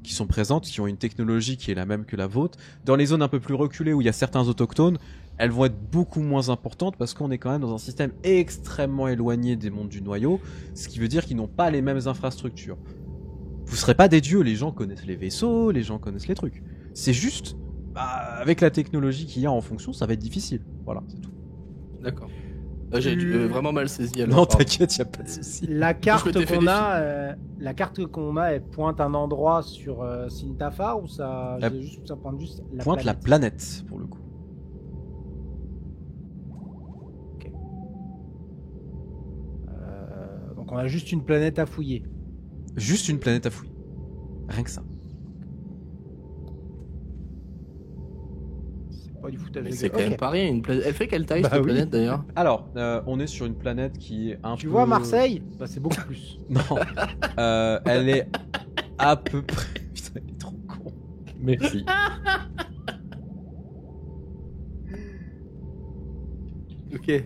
qui sont présentes, qui ont une technologie qui est la même que la vôtre. Dans les zones un peu plus reculées où il y a certains autochtones, elles vont être beaucoup moins importantes parce qu'on est quand même dans un système extrêmement éloigné des mondes du noyau, ce qui veut dire qu'ils n'ont pas les mêmes infrastructures. Vous serez pas des dieux, les gens connaissent les vaisseaux, les gens connaissent les trucs. C'est juste, bah, avec la technologie qu'il y a en fonction, ça va être difficile. Voilà, c'est tout. D'accord. J'ai vraiment mal saisi alors. Non, pardon. t'inquiète, y a pas de souci. La carte m'étais fait qu'on des a, elle pointe un endroit sur Sintafar ou ça, Elle ça pointe juste la Pointe la planète. planète pour le coup. Donc on a juste une planète à fouiller. Juste une planète à fouiller. Rien que ça. C'est pas du foutage Mais de c'est gueule. quand même Ok. pas rien. Une planète... Elle fait quelle taille Bah cette oui. planète d'ailleurs? Alors, on est sur une planète qui est un Tu peu... vois Marseille, bah, c'est beaucoup plus. Non. Elle est à peu près... Putain, il est trop con. Merci. Ok.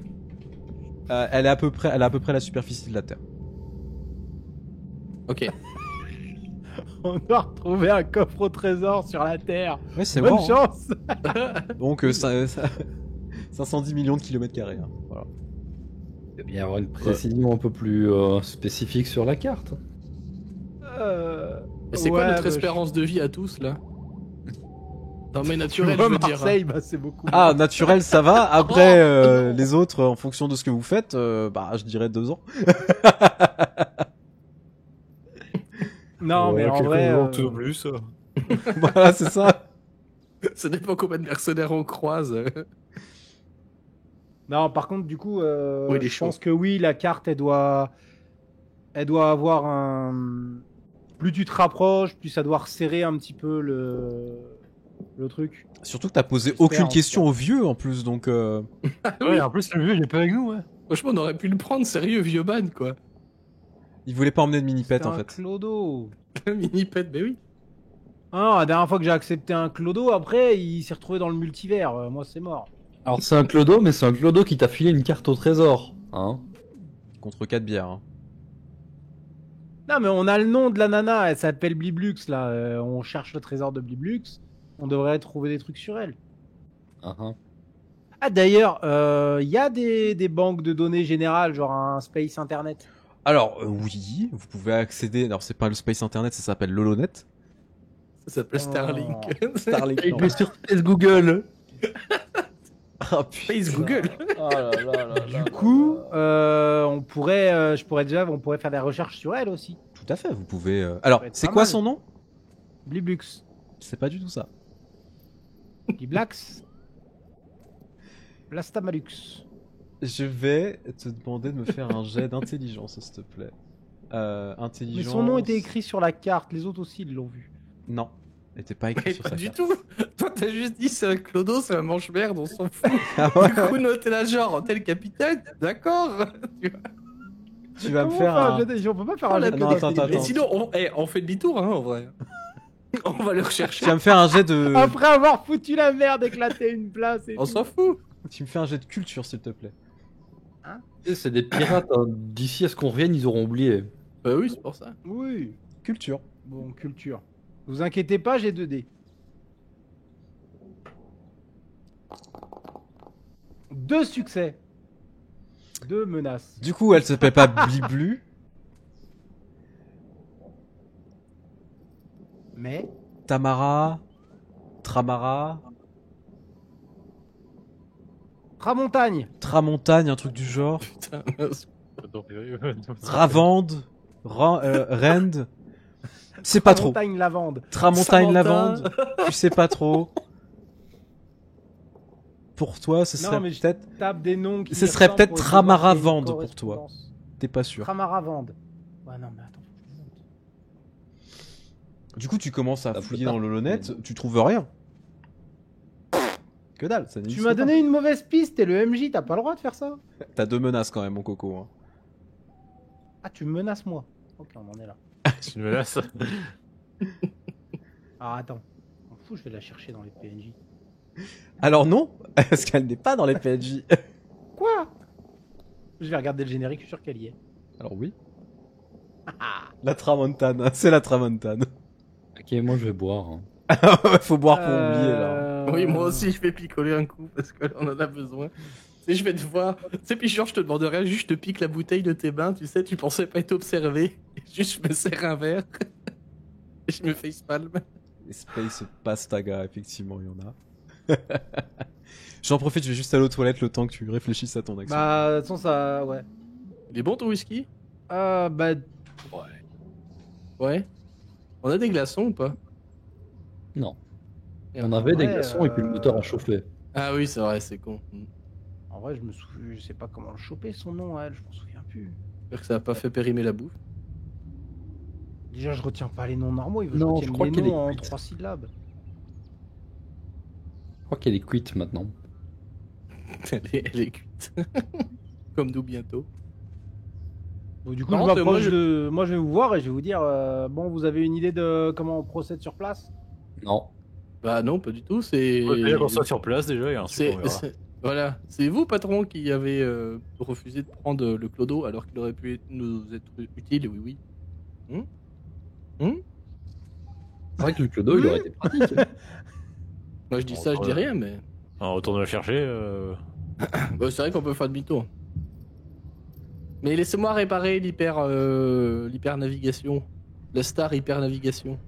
Elle est à peu près la superficie de la Terre. Ok. On doit retrouver un coffre au trésor sur la Terre. Ouais, c'est Bonne bon. chance. Donc 510 millions de kilomètres carrés. Hein. Voilà. Il va bien y avoir une précision un peu plus spécifique sur la carte. Mais c'est quoi Ouais, notre bah, espérance de vie à tous là? Non mais Tu naturel, vois, je veux dire. Marseille, bah, c'est beaucoup. Ah, naturel, ça va. Après, les autres, en fonction de ce que vous faites, bah, je dirais 2 ans. Non, mais en vrai. plus. Voilà, c'est ça. Ça dépend combien de mercenaires on croise. Non, par contre, du coup, Oui, il est je chaud. pense que oui, la carte, elle doit avoir un. Plus tu te rapproches, plus ça doit resserrer un petit peu le truc. Surtout que t'as posé J'espère, aucune en tout question cas. au vieux en plus, donc. Ouais, en plus, le vieux, il est pas avec nous, ouais. Franchement, on aurait pu le prendre sérieux, vieux ban quoi. Il voulait pas emmener de mini-pet C'était en un fait. Clodo. Mini-pet, mais oui. Ah non, la dernière fois que j'ai accepté un Clodo, après, il s'est retrouvé dans le multivers. Moi, c'est mort. Alors c'est un clodo, mais c'est un clodo qui t'a filé une carte au trésor. Hein. Contre 4 bières. Hein. Non, mais on a le nom de la nana. Elle s'appelle Bliblux, là. On cherche le trésor de Bliblux. On devrait trouver des trucs sur elle. Uh-huh. Ah, d'ailleurs, il y a des banques de données générales, genre un Space Internet. Alors, oui, vous pouvez accéder. Alors, c'est pas le Space Internet, ça s'appelle l'Holonet. Ça s'appelle Starlink. Starlink. Il est sur Space Google. Ah, putain. Space Google. Du coup, on pourrait faire des recherches sur elle aussi. Tout à fait, vous pouvez. Alors, peut être c'est pas quoi mal. son nom? Bliblux. C'est pas du tout ça. Bliblax. Blastamalux. Je vais te demander de me faire un jet d'intelligence, s'il te plaît. Intelligence. Mais son nom était écrit sur la carte, les autres aussi ils l'ont vu. Non, il était pas écrit Mais sur pas sa du carte. tout. Toi, t'as juste dit c'est un clodo, c'est un manche-merde, on s'en fout. Ah ouais. Du coup, nous, t'es là genre, t'es le capitaine, d'accord. Tu vas me Comment faire on un. fait jet- On peut pas faire Oh, un la jet non, attends, d'intelligence. Mais sinon, on fait demi-tour, hein, en vrai. On va le rechercher. Tu vas me faire un jet de. Après avoir foutu la merde, éclaté une place et On tout. s'en fout. Tu me fais un jet de culture, s'il te plaît. C'est des pirates. Hein. D'ici à ce qu'on revienne, ils auront oublié. Bah oui, c'est pour ça. Oui. Culture. Bon, culture. Vous inquiétez pas, j'ai 2 dés. 2 succès. 2 menaces. Du coup, elle s'appelle pas Bliblu. Mais Tamara. Tramara. Tramontagne. Tramontagne, un truc du genre. Putain, Ravande. Rend. C'est pas trop. Tramontagne lavande. Tramontagne Samantin. lavande. Tu sais pas trop. Pour toi, ce Non, serait mais je peut-être. tape des noms qui Ce me serait ressemblent peut-être pour essayer de voir s'il y a une Tramaravande pour toi. correspondance. T'es pas sûr. Tramaravande. Ouais, non, mais attends. faut que je monte. Du coup, tu commences à Ça fouiller peut dans pas. l'holonet, tu trouves rien. Que dalle, ça Tu n'existe m'as pas. donné une mauvaise piste, t'es le MJ, t'as pas le droit de faire ça. T'as 2 menaces quand même, mon coco. Hein. Ah, tu me menaces moi. Ok, on en est là. C'est une menace. Alors attends. On fout, je vais la chercher dans les PNJ. Alors non, parce qu'elle n'est pas dans les PNJ. Quoi? Je vais regarder le générique, je suis sûr qu'elle y est. Alors oui. La Tramontane, c'est la Tramontane. Ok, moi je vais boire. Hein. Faut boire pour oublier là. Oui, moi aussi, je vais picoler un coup parce qu'on en a besoin. Tu sais, je vais te voir. Tu sais, puis genre, je te demande rien, juste je te pique la bouteille de tes bains. Tu sais, tu pensais pas être observé. Juste, je me sers un verre. Et je me facepalm. Space Pastaga, effectivement, il y en a. J'en profite, je vais juste aller aux toilettes le temps que tu réfléchisses à ton action. Bah, de toute façon, ça. Ouais. Il est bon ton whisky? Bah. Ouais. On a des glaçons ou pas? Non. Et On avait des vrai, glaçons et puis le moteur a chauffé. Ah oui, c'est vrai, c'est con. En vrai, je sais pas comment le choper son nom à elle, je m'en souviens plus. J'espère que ça a pas fait périmer la bouffe. Déjà, je retiens pas les noms normaux, il veut Non, que je je retienne crois les qu'elle est noms en cuite. 3 syllabes. Je crois qu'elle est cuite maintenant. Elle est cuite. Comme nous bientôt. Donc, du coup, Par je contre, m'approche moi, de. Moi, je vais vous voir et je vais vous dire bon, vous avez une idée de comment on procède sur place? Non. Bah non, pas du tout, c'est... Déjà qu'on soit sur place déjà et ensuite C'est on verra. Voilà, c'est vous, patron, qui avez refusé de prendre le clodo alors qu'il aurait pu nous être utile, oui. C'est vrai que le clodo, il aurait été pratique. Moi je dis ça, je dis rien, mais... On retourne le chercher. Bah, c'est vrai qu'on peut faire demi-tour. Mais laissez-moi réparer l'hyper navigation. La star hyper navigation.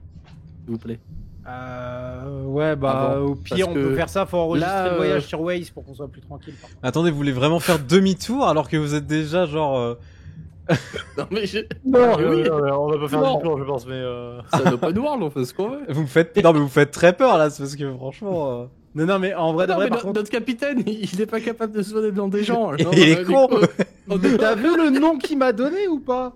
S'il vous plaît. Ouais, bah Avant, au pire, parce on que peut faire ça. Faut enregistrer là, le voyage sur Waze pour qu'on soit plus tranquille. par contre. Attendez, vous voulez vraiment faire demi-tour alors que vous êtes déjà genre... Non mais je... Non, oui. on va pas faire Non. demi-tour, je pense, mais. C'est un open world, on fait ce qu'on veut. Vous me faites... Non mais vous faites très peur là, c'est parce que franchement... Non, mais en vrai, de Non, vrai, mais par no- contre. notre capitaine, il est pas capable de se donner dans des gens. Il est con. T'as vu le nom qu'il m'a donné ou pas?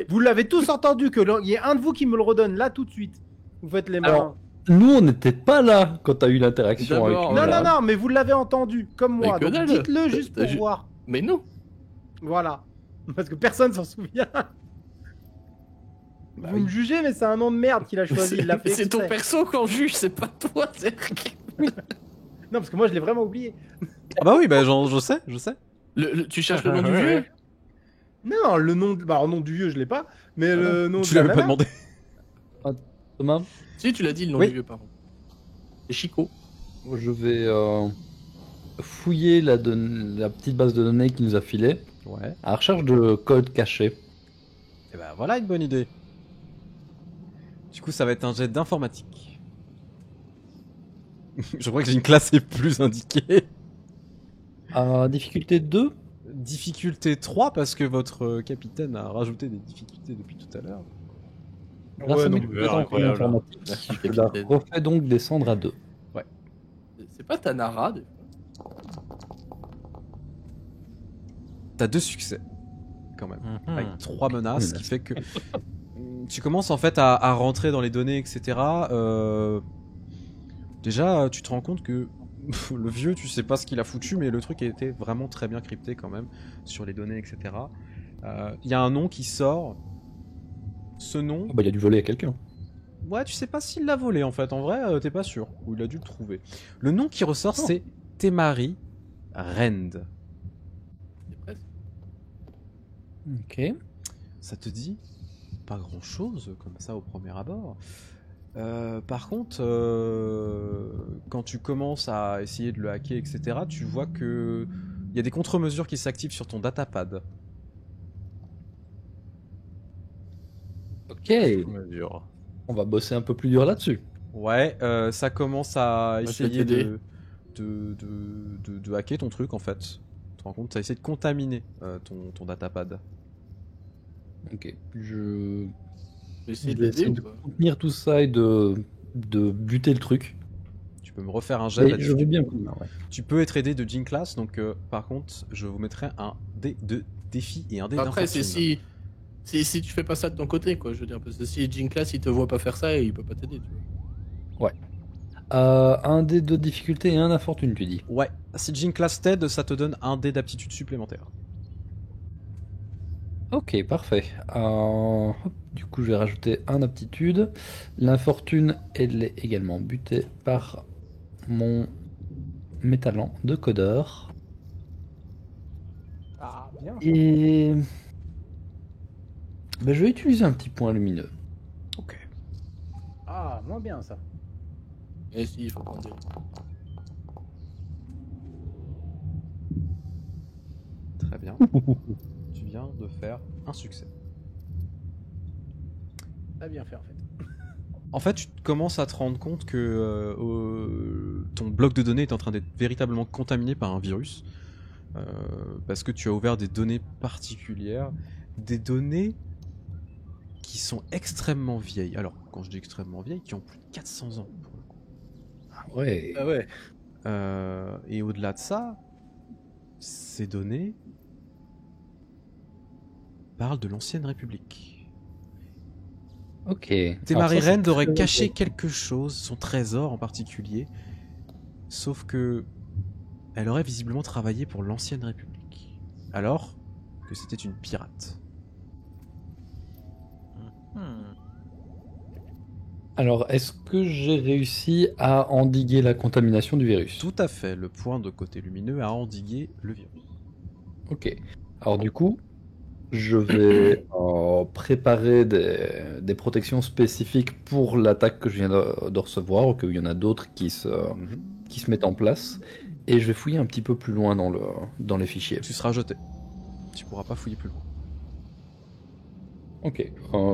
Vous l'avez tous entendu, il y ait un de vous qui me le redonne là tout de suite. Vous faites les malins. Alors, Nous, on n'était pas là quand t'as eu l'interaction avec D'abord, lui. Non, là. non, mais vous l'avez entendu, comme Mais moi. que Donc dalle. dites-le juste pour Je- voir. Mais non. Voilà. Parce que personne s'en souvient. Bah Vous oui. me jugez, mais c'est un nom de merde qu'il a choisi. Il l'a fait C'est ton exprès. perso qu'on juge, c'est pas toi, Zerk. Non, parce que moi, je l'ai vraiment oublié. Ah bah oui, bah je sais. Tu cherches le nom du vieux? Non, le nom, bah, le nom du vieux, je l'ai pas. Mais le nom Tu de la l'avais pas nana. Ah, Thomas, Si, tu l'as dit le nom Oui. du vieux, pardon. C'est Chico. je vais fouiller la petite base de données qu'il nous a filée Ouais. à la recherche de code caché. Et bah voilà une bonne idée. Du coup, ça va être un jet d'informatique. Je crois que j'ai une classe est plus indiquée. Difficulté 2. Difficulté 3 parce que votre capitaine a rajouté des difficultés depuis tout à l'heure. Grâce à mes non, compétences en incroyable. informatique, Merci, je la capitaine. refais donc descendre à 2. C'est pas Tanara, des T'as 2 succès, quand même. Mhm. Avec 3 menaces, ce Menaces. qui fait que tu commences en fait à rentrer dans les données, etc. Déjà, tu te rends compte que le vieux, tu sais pas ce qu'il a foutu, mais le truc a été vraiment très bien crypté quand même sur les données, etc. Il y a un nom qui sort. Ce nom, Il a dû voler à quelqu'un. ouais, tu sais pas s'il l'a volé en fait. En vrai, t'es pas sûr. Ou il a dû le trouver. Le nom qui ressort, c'est Temari Rend. C'est presque. Ok. Ça te dit pas grand chose comme ça au premier abord. Par contre, quand tu commences à essayer de le hacker, etc., tu vois que il y a des contre-mesures qui s'activent sur ton datapad. Ok. Ouais, dur. On va bosser un peu plus dur là-dessus. Ouais, ça commence à je vais essayer t'aider. de hacker ton truc en fait. Tu te rends compte, ça essaie de contaminer ton datapad. Ok. Je Je vais essayer vais de essayer l'aider de ou pas? contenir tout ça et de buter le truc. Tu peux me refaire un jet Mais là-dessus. je veux bien. Ouais. Tu peux être aidé de Jean Class, donc par contre, je vous mettrai un dé de défi et un dé Après, c'est d'infortune. si tu fais pas ça de ton côté, quoi. Je veux dire, parce que si Jean Class il te voit pas faire ça, il peut pas t'aider, tu vois. Un dé de difficulté et un infortune, tu dis. Ouais, si Jean Class t'aide, ça te donne un dé d'aptitude supplémentaire. Ok, parfait. Hop, du coup, je vais rajouter un aptitude. L'infortune, elle est également butée par mes talents de codeur. Ah, bien. Et ben, je vais utiliser un petit point lumineux. Ok. Ah, moins bien ça. Et si, il faut prendre des... Très bien. Tu viens de faire un succès. T'as bien fait en fait. En fait, tu commences à te rendre compte que ton bloc de données est en train d'être véritablement contaminé par un virus. Parce que tu as ouvert des données particulières. Des données qui sont extrêmement vieilles. Alors, quand je dis extrêmement vieilles, qui ont plus de 400 ans. Pour le coup. Ouais. Ah ouais. Et au-delà de ça, ces données parlent de l'ancienne République. Ok. Temari Alors ça, c'est Rend aurait très caché intéressant. quelque chose, son trésor en particulier. Sauf que elle aurait visiblement travaillé pour l'ancienne République. Alors que c'était une pirate. Hmm. Alors, est-ce que j'ai réussi à endiguer la contamination du virus? Tout à fait, le point de côté lumineux a endigué le virus. Ok. Alors du coup, je vais préparer des protections spécifiques pour l'attaque que je viens de recevoir, ou qu'il y en a d'autres qui se mettent en place. Et je vais fouiller un petit peu plus loin dans les fichiers. Tu seras jeté. Tu pourras pas fouiller plus loin. Ok.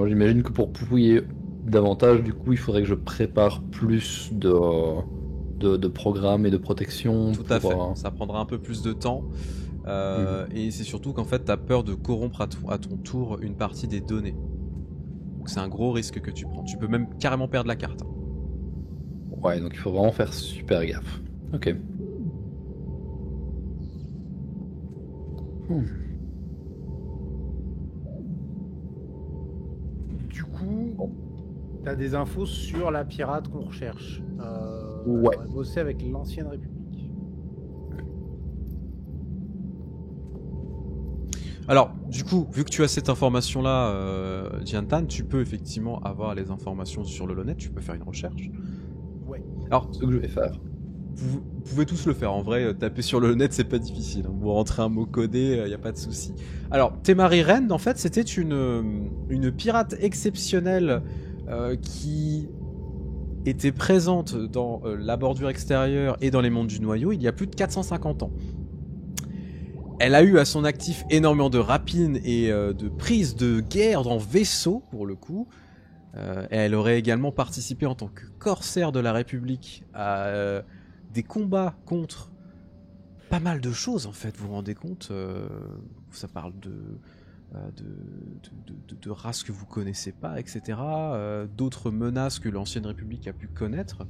J'imagine que pour fouiller davantage, du coup, il faudrait que je prépare plus de programmes et de protections. Tout à fait. pour, Ça prendra un peu plus de temps. Et c'est surtout qu'en fait, tu as peur de corrompre à ton tour une partie des données. Donc c'est un gros risque que tu prends. Tu peux même carrément perdre la carte. Ouais, donc il faut vraiment faire super gaffe. Ok. Du coup, t'as des infos sur la pirate qu'on recherche. Ouais. On va bosser avec l'ancienne République. Alors, du coup, vu que tu as cette information-là, Jiantan, tu peux effectivement avoir les informations sur le Lonet, tu peux faire une recherche. Ouais. Alors, Ce que je vais faire. vous pouvez tous le faire, en vrai, taper sur le net, c'est pas difficile. Hein. Vous rentrez un mot codé, y a pas de souci. Alors, Temari Ren, en fait, c'était une pirate exceptionnelle qui était présente dans la bordure extérieure et dans les mondes du noyau il y a plus de 450 ans. Elle a eu à son actif énormément de rapines et de prises de guerre dans vaisseau, pour le coup. Et elle aurait également participé en tant que corsaire de la République à des combats contre pas mal de choses, en fait, vous vous rendez compte. Ça parle de races que vous connaissez pas, etc. D'autres menaces que l'ancienne République a pu connaître.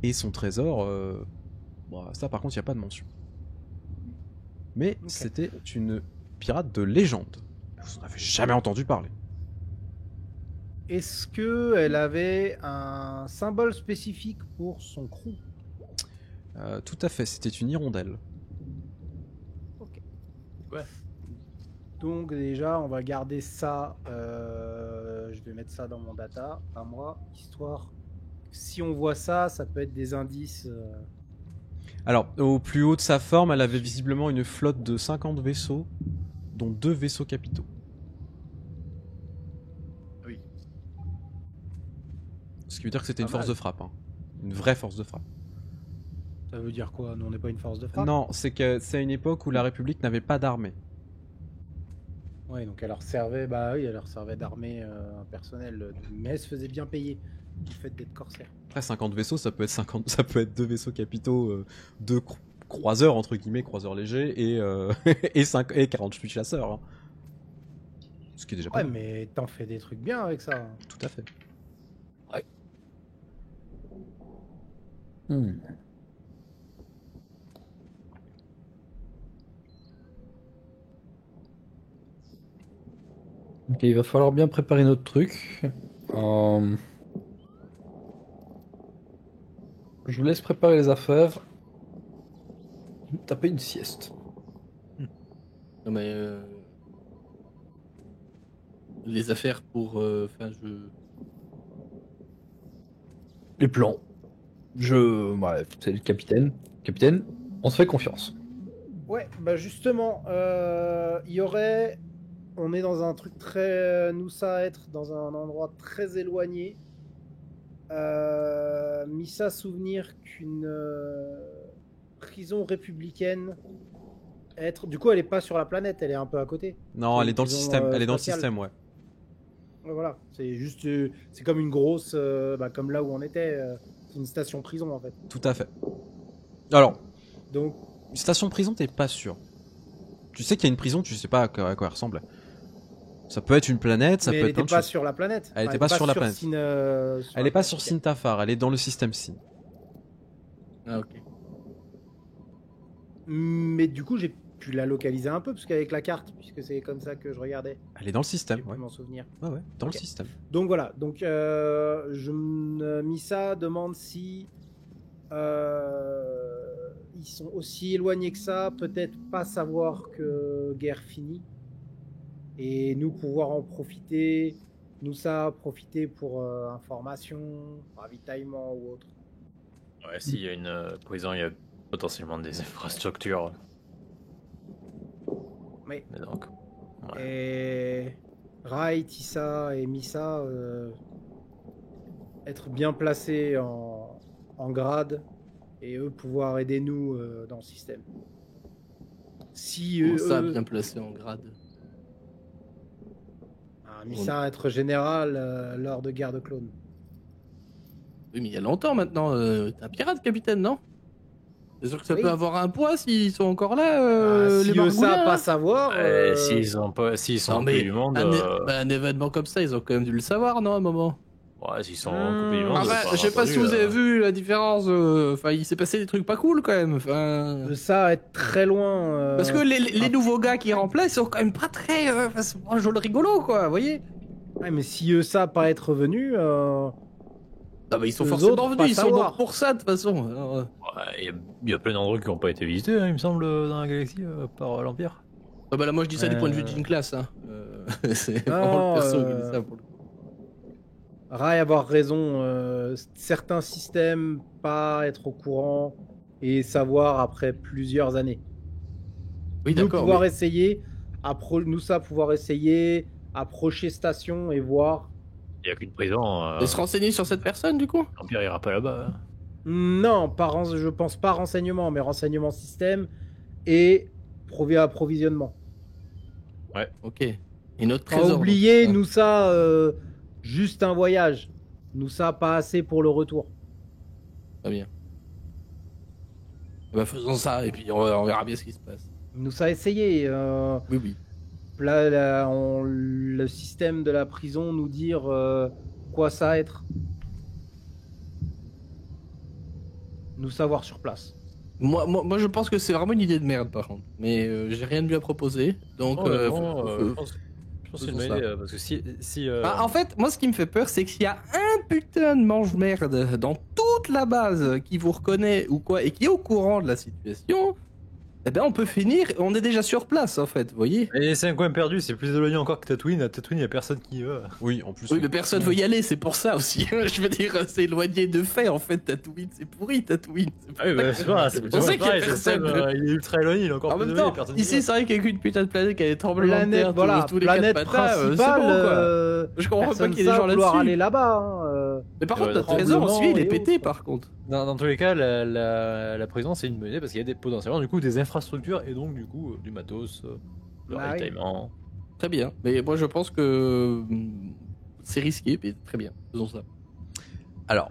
Et son trésor, ça par contre, il n'y a pas de mention. Mais c'était une pirate de légende. Vous n'en avez jamais entendu parler. Est-ce que elle avait un symbole spécifique pour son crew? Tout à fait, c'était une hirondelle. Ok. Ouais. Donc déjà, on va garder ça. Je vais mettre ça dans mon data, à moi, histoire. Si on voit ça, ça peut être des indices. Alors, au plus haut de sa forme, elle avait visiblement une flotte de 50 vaisseaux, dont 2 vaisseaux capitaux. Oui. Ce qui veut dire que c'était une Pas force mal. de frappe. Hein. Une vraie force de frappe. Ça veut dire quoi? Nous, on n'est pas une force de frappe? Non, c'est que c'est à une époque où la République n'avait pas d'armée. Ouais, donc elle leur servait, bah oui, elle leur servait d'armée personnelle, mais elle se faisait bien payer du fait d'être corsaire. Après, 50 vaisseaux, ça peut être 50, ça peut être 2 vaisseaux capitaux, 2 croiseurs, entre guillemets, croiseurs légers, et 48 chasseurs. Hein. Ce qui est déjà pas Ouais, mal. mais t'en fais des trucs bien avec ça. Tout à fait. Ok, il va falloir bien préparer notre truc. Je vous laisse préparer les affaires. Taper une sieste. Non mais les affaires pour, enfin Les plans. Bref, c'est le capitaine. Capitaine, on se fait confiance. Ouais, bah justement, il y aurait. On est dans un truc très. Nous, ça être dans un endroit très éloigné. Missa souvenir qu'une prison républicaine. Du coup, elle est pas sur la planète, elle est un peu à côté. Non, C'est elle est une dans le prison, système. Elle est dans le spatiale. système, ouais. Ouais, voilà, c'est juste. C'est comme une grosse. Comme là où on était. C'est une station prison en fait. Tout à fait. Alors, Donc, une station prison, t'es pas sûr. Tu sais qu'il y a une prison, tu sais pas à quoi elle ressemble. Ça peut être une planète, ça mais peut elle être plein était de pas choses. sur la planète. Elle était pas sur la planète. Elle est pas sur Ok. Sintafar, elle est dans le système Sin. ah ok. Mais du coup, j'ai pu la localiser un peu, parce qu'avec la carte, puisque c'est comme ça que je regardais, Elle est dans le j'ai système, pu ouais. m'en souvenir. Ouais, ouais, dans Ok. le système. Donc voilà, donc Missa demande si ils sont aussi éloignés que ça, peut-être pas savoir que guerre finie, et nous pouvoir en profiter nous ça profiter pour information, ravitaillement ou autre. Ouais, s'il y a une prison, il y a potentiellement des infrastructures. Oui. Mais donc, ouais. Et Rai, Tissa et Misa être bien placés en grade et eux pouvoir aider nous dans le système. Si Comment ça, eux, bien placé en grade. Misa être général lors de guerre de clones. Oui, mais il y a longtemps maintenant. T'es un pirate, capitaine, non? C'est sûr que ça Oui. peut avoir un poids s'ils sont encore là, les Si eux ça margoulins, pas hein. savoir. S'ils sont Non, coupés mais du monde, un événement comme ça, ils ont quand même dû le savoir, non, à un moment? ouais, s'ils sont coupés du monde, Ah c'est bah, je sais pas si vous avez vu la différence. Enfin, il s'est passé des trucs pas cool quand même. Enfin, Ça être très loin. parce que les nouveaux gars qui remplacent sont quand même pas très. Enfin, c'est pas un jeu rigolo, quoi, vous voyez? Ouais, mais si eux ça pas être revenu. Ah bah, ils sont Eux forcément autres, venus, pas ils sont savoir. bons pour ça de toute façon. Alors, Ouais, il y a plein d'endroits qui n'ont pas été visités, hein, il me semble, dans la galaxie par l'Empire. ah bah là, moi je dis ça du point de vue de Jean Class. Hein. C'est Non, vraiment le perso qui dit ça pour le coup. Rai avoir raison. Certains systèmes pas être au courant et savoir après plusieurs années. Oui, Nous d'accord. pouvoir mais- essayer, nous ça pouvoir essayer, approcher station et voir. Il n'y a qu'une prison, Et se renseigner sur cette personne du coup? l'Empire ira pas là-bas. Hein. Non, je pense pas renseignement, mais renseignement système et approvisionnement. Ok. Et notre Pas trésor. oublier, donc, nous ça, juste un voyage. Nous ça, pas assez pour le retour. Très bien. Bah faisons ça et puis on verra bien ce qui se passe. Nous ça, essayer. Oui, oui. Le système de la prison nous dire quoi ça être. Nous savoir sur place. Moi, je pense que c'est vraiment une idée de merde, par contre. Mais j'ai rien de mieux à proposer. Donc, Je faut- pense que c'est une faisons bonne ça. idée, parce que si Ah, en fait, moi, ce qui me fait peur, c'est qu'il y a un putain de mange-merde dans toute la base qui vous reconnaît ou quoi, et qui est au courant de la situation, eh ben, on peut finir, on est déjà sur place, en fait, vous voyez? Et c'est un coin perdu, c'est plus éloigné encore que Tatooine. À Tatooine, il n'y a personne qui y va. Oui, en plus. Oui, mais personne veut y aller, c'est pour ça aussi. Je veux dire, c'est éloigné de fait, en fait, Tatooine. C'est pourri, Tatooine. C'est Ah oui, bah, c'est pas, c'est pour ça qu'il y a pareil, le personne. système, il est ultra éloigné, il est encore En plus même éloigné, temps, personne n'y ici, va. c'est vrai qu'il y a qu'une putain de planète qui a des tremblements de Planète, terre voilà, tous les planète 4 matins, c'est principale. bon, quoi. Je comprends pas personne qu'il y ait des gens savent vouloir là-dessus. aller là-bas. Hein. Mais par Ouais, contre, notre tremblement trésor, celui, il est et pété, autres. par contre. Dans tous les cas, la prison, c'est une bonne idée parce qu'il y a potentiellement du coup des infrastructures et donc du coup du matos, le Bah oui. ravitaillement. Très bien. Mais moi, je pense que c'est risqué, mais très bien. Faisons ça. Alors,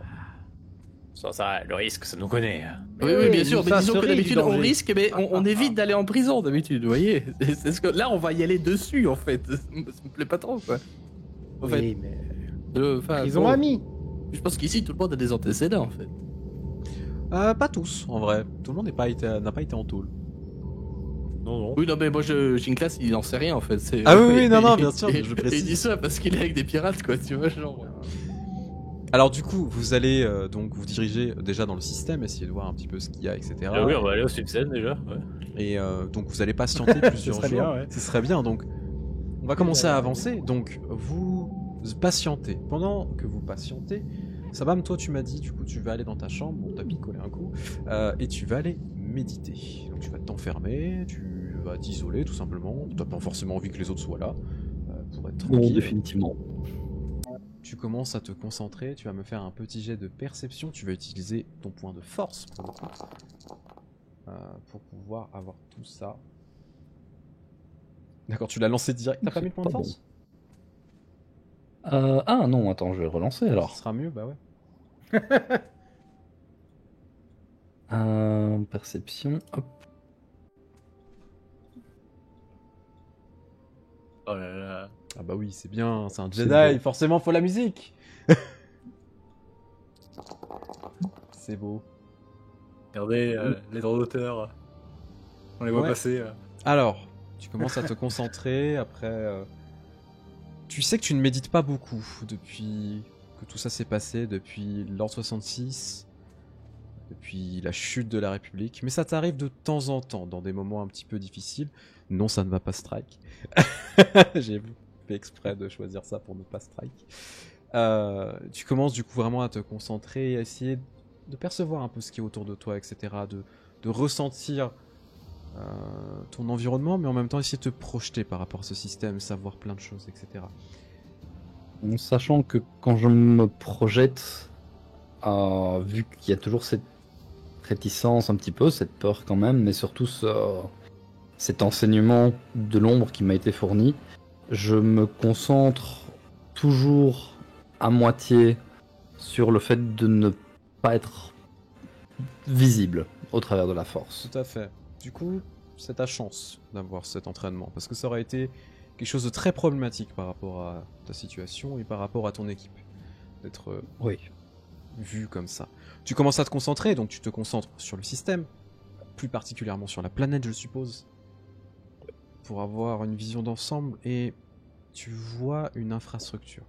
ça, le risque, ça nous connaît. Oui, oui, bien nous, sûr. Mais ça disons que serait d'habitude, du on danger. risque, mais on évite d'aller en prison, d'habitude, vous voyez. C'est ce que... Là, on va y aller dessus, en fait. Ça me plaît pas trop, quoi. En fait, Oui, mais enfin, ils ont bon, amis. je pense qu'ici, tout le monde a des antécédents, en fait. Pas tous, en vrai. Tout le monde n'a pas été en tôle. Non, non. Oui, non, mais moi, Ginclass, il en sait rien, en fait. Ah oui, non, bien sûr, je Il précise. dit ça parce qu'il est avec des pirates, quoi, tu vois, genre. Alors du coup, vous allez donc vous diriger déjà dans le système, essayer de voir un petit peu ce qu'il y a, etc. Ah oui, on va aller au Subsen déjà. Ouais. Et donc vous allez patienter plusieurs serait jours. bien, ouais. Ce serait bien. Donc on va commencer à avancer. Donc vous patientez. Pendant que vous patientez, Sabam, toi tu m'as dit, du coup tu vas aller dans ta chambre, on t'a picolé un coup, et tu vas aller méditer. Donc tu vas t'enfermer, tu vas t'isoler tout simplement. T'as pas forcément envie que les autres soient là pour être Non, tranquille. définitivement. Tu commences à te concentrer, tu vas me faire un petit jet de perception, tu vas utiliser ton point de force pour le coup, pour pouvoir avoir tout ça. D'accord, tu l'as lancé direct, t'as pas mis le point de Pas force Ah non, attends, je vais relancer Ce alors. sera mieux, bah ouais. Perception, hop. Oh là là. Ah bah oui, c'est bien, c'est un C'est Jedi, beau. forcément faut la musique. C'est beau. Regardez les droits d'auteur. On les voit Ouais. passer. Alors, tu commences à te concentrer, après... Tu sais que tu ne médites pas beaucoup depuis que tout ça s'est passé, depuis l'an 66, depuis la chute de la République, mais ça t'arrive de temps en temps, dans des moments un petit peu difficiles. Non, ça ne va pas strike. J'ai fait exprès de choisir ça pour ne pas strike. Tu commences du coup vraiment à te concentrer et à essayer de percevoir un peu ce qui est autour de toi, etc. De ressentir ton environnement, mais en même temps essayer de te projeter par rapport à ce système, savoir plein de choses, etc. En sachant que quand je me projette, vu qu'il y a toujours cette réticence un petit peu, cette peur quand même, mais surtout cet enseignement de l'ombre qui m'a été fourni, je me concentre toujours à moitié sur le fait de ne pas être visible au travers de la force. Tout à fait. Du coup, c'est ta chance d'avoir cet entraînement, parce que ça aurait été quelque chose de très problématique par rapport à ta situation et par rapport à ton équipe, d'être Oui. vu comme ça. Tu commences à te concentrer, donc tu te concentres sur le système, plus particulièrement sur la planète, je suppose, pour avoir une vision d'ensemble, et tu vois une infrastructure.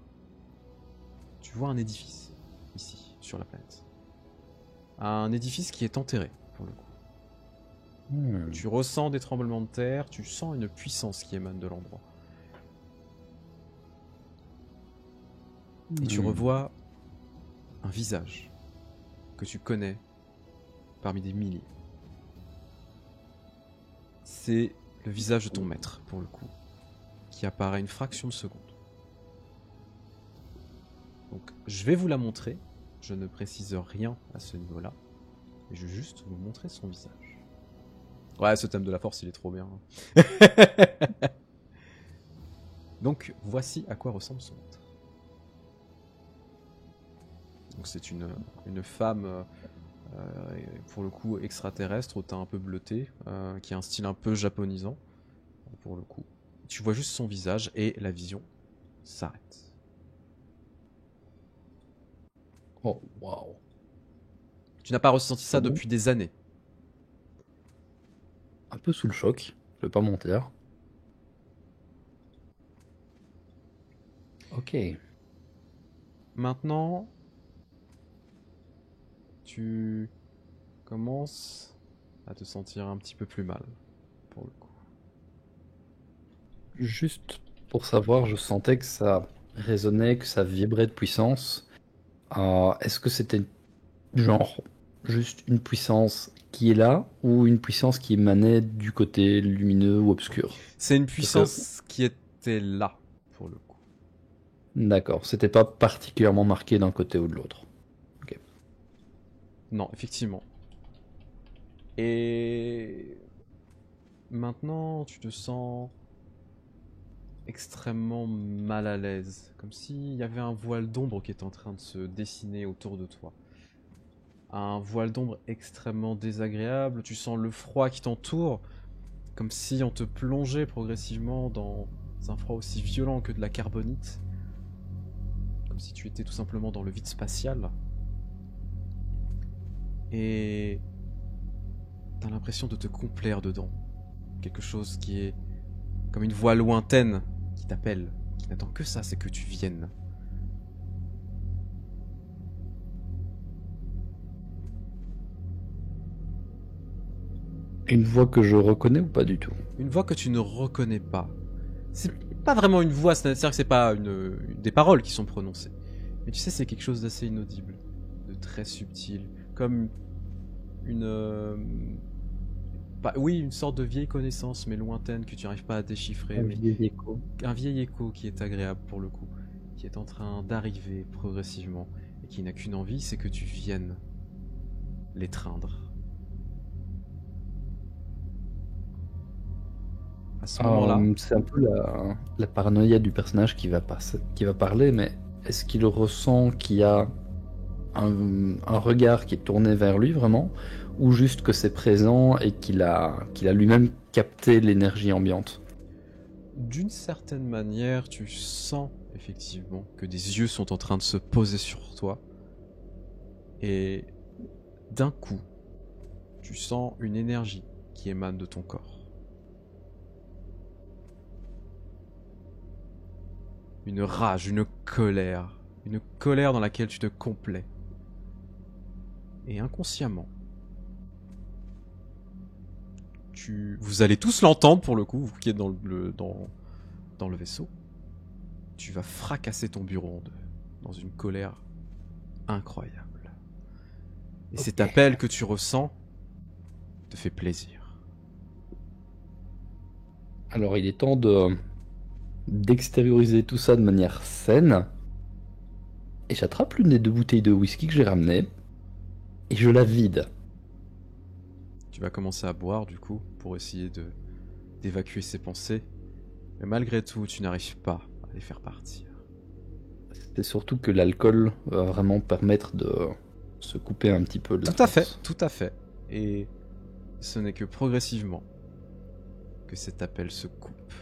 Tu vois un édifice, ici, sur la planète. Un édifice qui est enterré, pour le coup. Tu ressens des tremblements de terre, tu sens une puissance qui émane de l'endroit. Et tu revois un visage que tu connais parmi des milliers. C'est le visage de ton maître, pour le coup, qui apparaît une fraction de seconde. Donc, je vais vous la montrer. Je ne précise rien à ce niveau-là. Mais je vais juste vous montrer son visage. Ouais, ce thème de la force, il est trop bien. Donc, voici à quoi ressemble son maître. Donc, c'est une femme, pour le coup, extraterrestre, au teint un peu bleuté, qui a un style un peu japonisant, pour le coup. Tu vois juste son visage et la vision s'arrête. Oh, waouh. Tu n'as pas ressenti ça Bon. depuis des années. Un peu sous le choc, je vais pas mentir. Ok. Maintenant, tu commences à te sentir un petit peu plus mal, pour le coup. Juste pour savoir, je sentais que ça résonnait, que ça vibrait de puissance. Est-ce que c'était genre juste une puissance qui est là ou une puissance qui émanait du côté lumineux ou obscur? C'est une puissance qui était là, pour le coup. D'accord, c'était pas particulièrement marqué d'un côté ou de l'autre. Non, effectivement. Et maintenant, tu te sens extrêmement mal à l'aise, comme s'il y avait un voile d'ombre qui est en train de se dessiner autour de toi. Un voile d'ombre extrêmement désagréable, tu sens le froid qui t'entoure, comme si on te plongeait progressivement dans un froid aussi violent que de la carbonite, comme si tu étais tout simplement dans le vide spatial. Et t'as l'impression de te complaire dedans. Quelque chose qui est comme une voix lointaine qui t'appelle, qui n'attend que ça, c'est que tu viennes. Une voix que je reconnais ou pas du tout? Une voix que tu ne reconnais pas. C'est pas vraiment une voix, c'est-à-dire que c'est pas des paroles qui sont prononcées. Mais tu sais, c'est quelque chose d'assez inaudible, de très subtil, comme une sorte de vieille connaissance, mais lointaine, que tu n'arrives pas à déchiffrer. Mais vieil écho. un vieil écho qui est agréable pour le coup, qui est en train d'arriver progressivement, et qui n'a qu'une envie, c'est que tu viennes l'étreindre. À ce moment-là, C'est un peu la paranoïa du personnage qui va parler, mais est-ce qu'il ressent qu'il y a un regard qui est tourné vers lui vraiment, ou juste que c'est présent et qu'il a lui-même capté l'énergie ambiante? d'une certaine manière, tu sens effectivement que des yeux sont en train de se poser sur toi. Et d'un coup, tu sens une énergie qui émane de ton corps. Une rage, une colère dans laquelle tu te complais. Et inconsciemment, vous allez tous l'entendre pour le coup, vous qui êtes dans le vaisseau. tu vas fracasser ton bureau en deux, dans une colère incroyable. Et cet appel que tu ressens te fait plaisir. Alors il est temps d'extérioriser tout ça de manière saine. Et j'attrape l'une des 2 bouteilles de whisky que j'ai ramenées. Et je la vide. Tu vas commencer à boire du coup pour essayer d'évacuer ces pensées. Mais malgré tout, tu n'arrives pas à les faire partir. C'est surtout que l'alcool va vraiment permettre de se couper un petit peu de la force. Tout à fait. Et ce n'est que progressivement que cet appel se coupe.